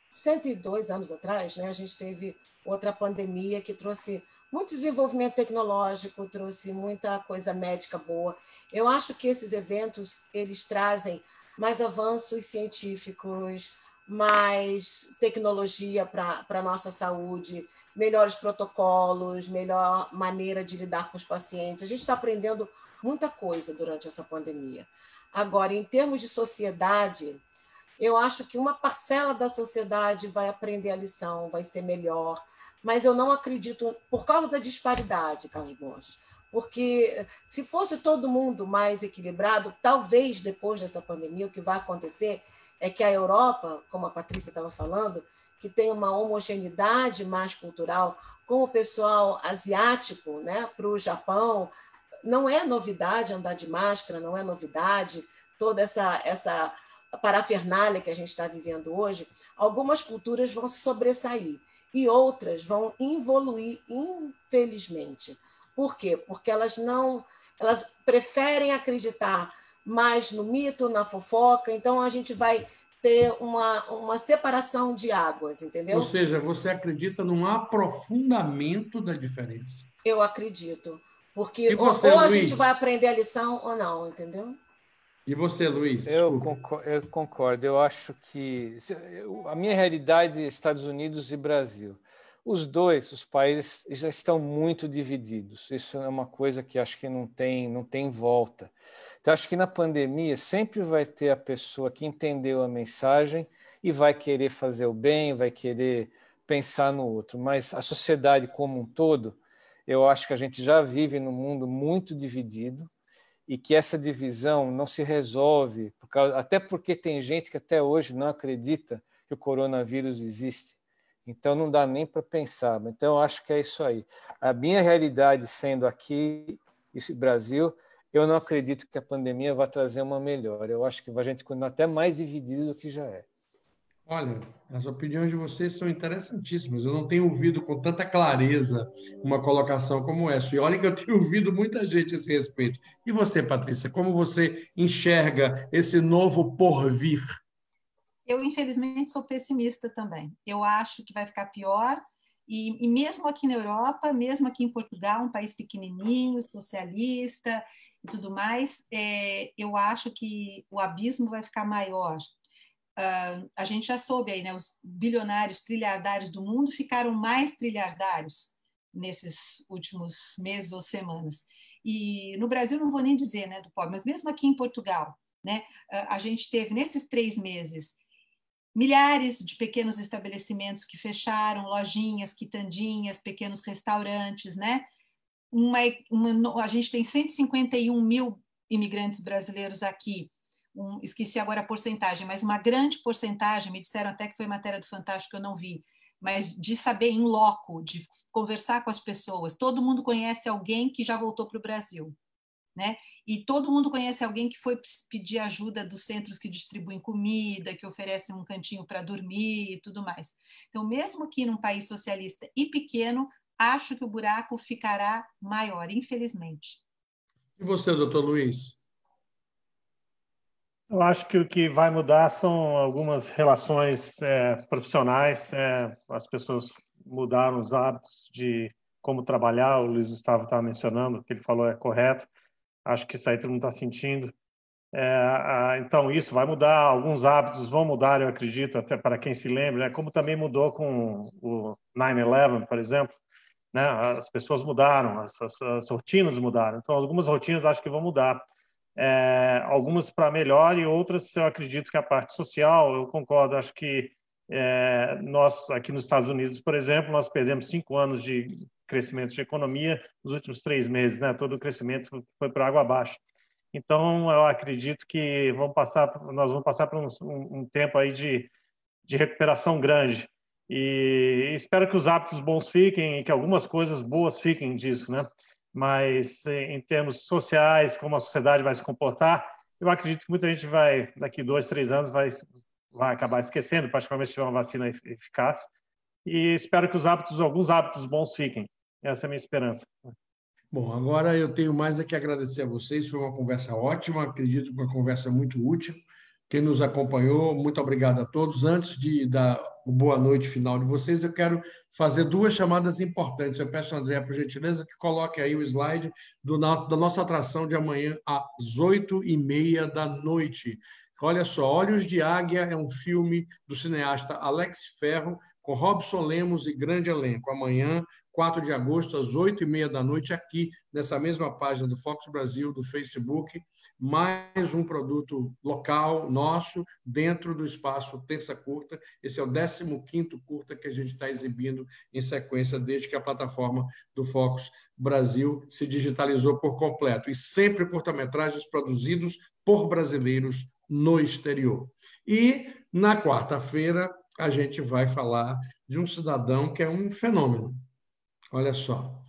102 anos atrás, né, a gente teve outra pandemia que trouxe muito desenvolvimento tecnológico, trouxe muita coisa médica boa. Eu acho que esses eventos eles trazem mais avanços científicos, mais tecnologia para a nossa saúde, melhores protocolos, melhor maneira de lidar com os pacientes. A gente está aprendendo muita coisa durante essa pandemia. Agora, em termos de sociedade, eu acho que uma parcela da sociedade vai aprender a lição, vai ser melhor, mas eu não acredito, por causa da disparidade, Carlos Borges, porque se fosse todo mundo mais equilibrado, talvez depois dessa pandemia, o que vai acontecer é que a Europa, como a Patrícia estava falando, que tem uma homogeneidade mais cultural, com o pessoal asiático, né, para o Japão, não é novidade andar de máscara, não é novidade, toda essa parafernália que a gente está vivendo hoje. Algumas culturas vão se sobressair e outras vão evoluir, infelizmente. Por quê? Porque elas preferem acreditar mais no mito, na fofoca, então a gente vai ter uma separação de águas, entendeu? Ou seja, você acredita num aprofundamento da diferença. Eu acredito, porque você, ou a Luiz? gente vai aprender a lição ou não, entendeu? E você, Luiz? Eu concordo. Eu acho que a minha realidade é Estados Unidos e Brasil. Os países já estão muito divididos. Isso é uma coisa que acho que não tem volta. Então, acho que na pandemia sempre vai ter a pessoa que entendeu a mensagem e vai querer fazer o bem, vai querer pensar no outro. Mas a sociedade como um todo, eu acho que a gente já vive num mundo muito dividido e que essa divisão não se resolve, até porque tem gente que até hoje não acredita que o coronavírus existe. Então, não dá nem para pensar. Então, eu acho que é isso aí. A minha realidade sendo aqui, isso Brasil, eu não acredito que a pandemia vai trazer uma melhora. Eu acho que a gente continua até mais dividido do que já é. Olha, as opiniões de vocês são interessantíssimas. Eu não tenho ouvido com tanta clareza uma colocação como essa. E olha que eu tenho ouvido muita gente a esse respeito. E você, Patrícia, como você enxerga esse novo porvir? Eu, infelizmente, sou pessimista também. Eu acho que vai ficar pior. E mesmo aqui na Europa, mesmo aqui em Portugal, um país pequenininho, socialista e tudo mais, eu acho que o abismo vai ficar maior. A gente já soube aí, né? Os bilionários, trilhardários do mundo ficaram mais trilhardários nesses últimos meses ou semanas. E no Brasil não vou nem dizer, né, do pobre, mas mesmo aqui em Portugal, né, a gente teve nesses 3 meses milhares de pequenos estabelecimentos que fecharam, lojinhas, quitandinhas, pequenos restaurantes, né? A gente tem 151 mil imigrantes brasileiros aqui. Esqueci agora a porcentagem, mas uma grande porcentagem, me disseram até que foi matéria do Fantástico, eu não vi, mas de saber em loco, de conversar com as pessoas. Todo mundo conhece alguém que já voltou para o Brasil, né? E todo mundo conhece alguém que foi pedir ajuda dos centros que distribuem comida, que oferecem um cantinho para dormir e tudo mais. Então, mesmo aqui num país socialista e pequeno, acho que o buraco ficará maior, infelizmente. E você, doutor Luiz? Eu acho que o que vai mudar são algumas relações profissionais. As pessoas mudaram os hábitos de como trabalhar. O Luiz Gustavo estava mencionando, o que ele falou é correto. Acho que isso aí todo mundo está sentindo. Então, isso vai mudar. Alguns hábitos vão mudar, eu acredito, até para quem se lembra, né? Como também mudou com o 9/11, por exemplo. Né? As pessoas mudaram, as rotinas mudaram. Então, algumas rotinas acho que vão mudar. Algumas para melhor e outras eu acredito que a parte social, eu concordo, acho que nós aqui nos Estados Unidos, por exemplo, nós perdemos 5 anos de crescimento de economia nos últimos 3 meses, né? Todo o crescimento foi para água abaixo. Então eu acredito que nós vamos passar por um tempo aí de recuperação grande e espero que os hábitos bons fiquem e que algumas coisas boas fiquem disso, né? Mas em termos sociais, como a sociedade vai se comportar, eu acredito que muita gente vai, daqui 2, 3 anos, vai acabar esquecendo, particularmente se tiver uma vacina eficaz. E espero que alguns hábitos bons fiquem. Essa é a minha esperança. Bom, agora eu tenho mais a que agradecer a vocês. Foi uma conversa ótima, acredito que uma conversa muito útil. Quem nos acompanhou, muito obrigado a todos. Antes de dar o boa noite final de vocês, eu quero fazer 2 chamadas importantes. Eu peço ao André, por gentileza, que coloque aí o slide da nossa atração de amanhã às 8h30 da noite. Olha só, Olhos de Águia é um filme do cineasta Alex Ferro, com Robson Lemos e grande elenco. Amanhã, 4 de agosto, às 8h30 da noite, aqui, nessa mesma página do Fox Brasil, do Facebook, mais um produto local, nosso, dentro do espaço Terça Curta. Esse é o 15º curta que a gente está exibindo em sequência desde que a plataforma do Fox Brasil se digitalizou por completo. E sempre curta-metragens produzidos por brasileiros no exterior. E, na quarta-feira, a gente vai falar de um cidadão que é um fenômeno. Olha só.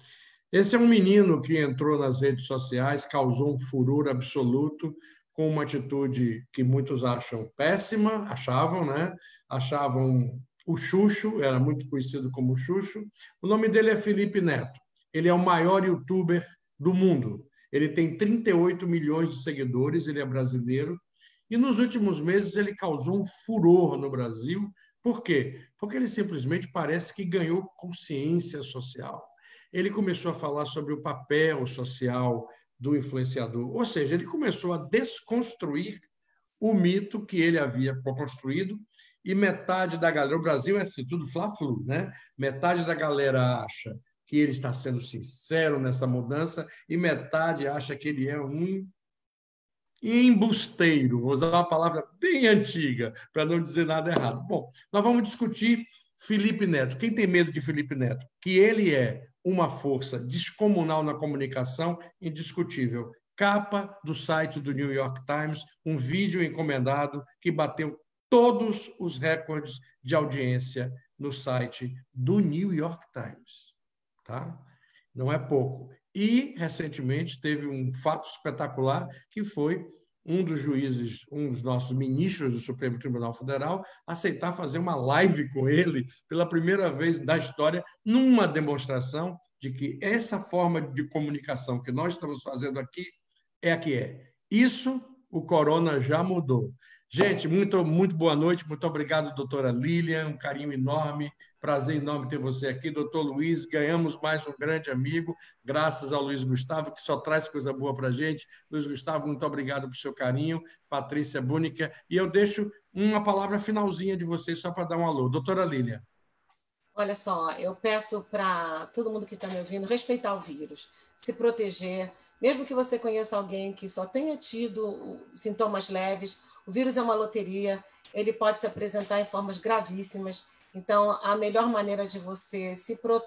Esse é um menino que entrou nas redes sociais, causou um furor absoluto, com uma atitude que muitos achavam, né? Achavam o Xuxo, era muito conhecido como Xuxo. O nome dele é Felipe Neto. Ele é o maior youtuber do mundo. Ele tem 38 milhões de seguidores, ele é brasileiro. E nos últimos meses ele causou um furor no Brasil. Por quê? Porque ele simplesmente parece que ganhou consciência social. Ele começou a falar sobre o papel social do influenciador, ou seja, ele começou a desconstruir o mito que ele havia construído e metade da galera, o Brasil é assim, tudo fla-flu, né? Metade da galera acha que ele está sendo sincero nessa mudança e metade acha que ele é um embusteiro, vou usar uma palavra bem antiga, para não dizer nada errado. Bom, nós vamos discutir Felipe Neto. Quem tem medo de Felipe Neto? Que ele é uma força descomunal na comunicação, indiscutível. Capa do site do New York Times, um vídeo encomendado que bateu todos os recordes de audiência no site do New York Times. Tá? Não é pouco. E, recentemente, teve um fato espetacular, que foi um dos juízes, um dos nossos ministros do Supremo Tribunal Federal, aceitar fazer uma live com ele pela primeira vez da história, numa demonstração de que essa forma de comunicação que nós estamos fazendo aqui é a que é. Isso o corona já mudou. Gente, muito boa noite, muito obrigado, doutora Lilian, um carinho enorme, prazer enorme ter você aqui. Doutor Luiz, ganhamos mais um grande amigo, graças ao Luiz Gustavo, que só traz coisa boa para a gente. Luiz Gustavo, muito obrigado por seu carinho. Patrícia Búnica, e eu deixo uma palavra finalzinha de vocês, só para dar um alô. Doutora Lilian. Olha só, eu peço para todo mundo que está me ouvindo respeitar o vírus, se proteger, mesmo que você conheça alguém que só tenha tido sintomas leves, o vírus é uma loteria, ele pode se apresentar em formas gravíssimas, então a melhor maneira de você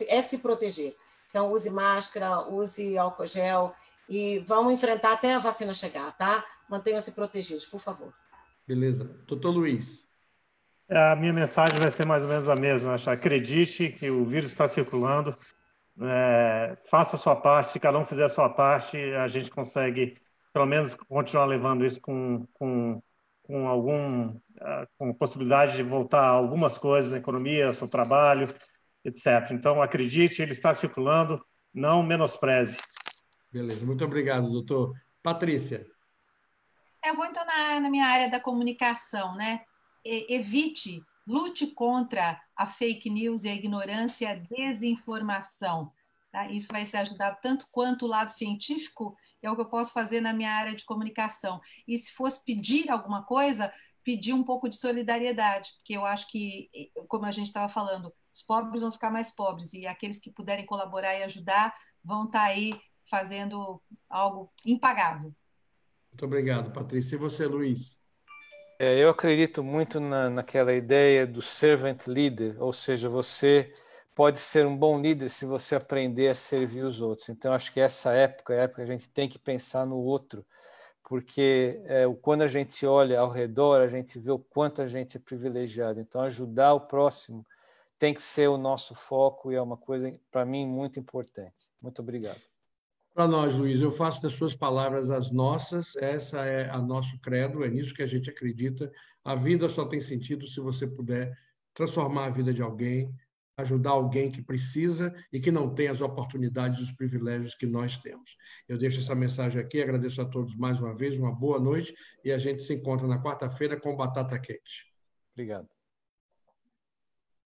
é se proteger. Então use máscara, use álcool gel e vamos enfrentar até a vacina chegar, tá? Mantenham-se protegidos, por favor. Beleza. Doutor Luiz. A minha mensagem vai ser mais ou menos a mesma. Acredite que o vírus está circulando, faça a sua parte, se cada um fizer a sua parte, a gente consegue, pelo menos, continuar levando isso com possibilidade de voltar a algumas coisas na economia, seu trabalho, etc. Então, acredite, ele está circulando, não menospreze. Beleza, muito obrigado, doutor. Patrícia. Eu vou então na minha área da comunicação, né? Evite, lute contra a fake news e a ignorância e a desinformação. Tá? Isso vai se ajudar tanto quanto o lado científico, é o que eu posso fazer na minha área de comunicação. E se fosse pedir alguma coisa, pedir um pouco de solidariedade, porque eu acho que, como a gente estava falando, os pobres vão ficar mais pobres e aqueles que puderem colaborar e ajudar vão estar aí fazendo algo impagável. Muito obrigado, Patrícia. E você, Luiz? Eu acredito muito naquela ideia do servant leader, ou seja, você pode ser um bom líder se você aprender a servir os outros. Então, acho que essa época é a época que a gente tem que pensar no outro, porque quando a gente olha ao redor, a gente vê o quanto a gente é privilegiado. Então, ajudar o próximo tem que ser o nosso foco e é uma coisa, para mim, muito importante. Muito obrigado. Para nós, Luiz, eu faço das suas palavras as nossas, essa é a nosso credo, é nisso que a gente acredita. A vida só tem sentido se você puder transformar a vida de alguém, ajudar alguém que precisa e que não tem as oportunidades e os privilégios que nós temos. Eu deixo essa mensagem aqui, agradeço a todos mais uma vez, uma boa noite e a gente se encontra na quarta-feira com Batata Quente. Obrigado.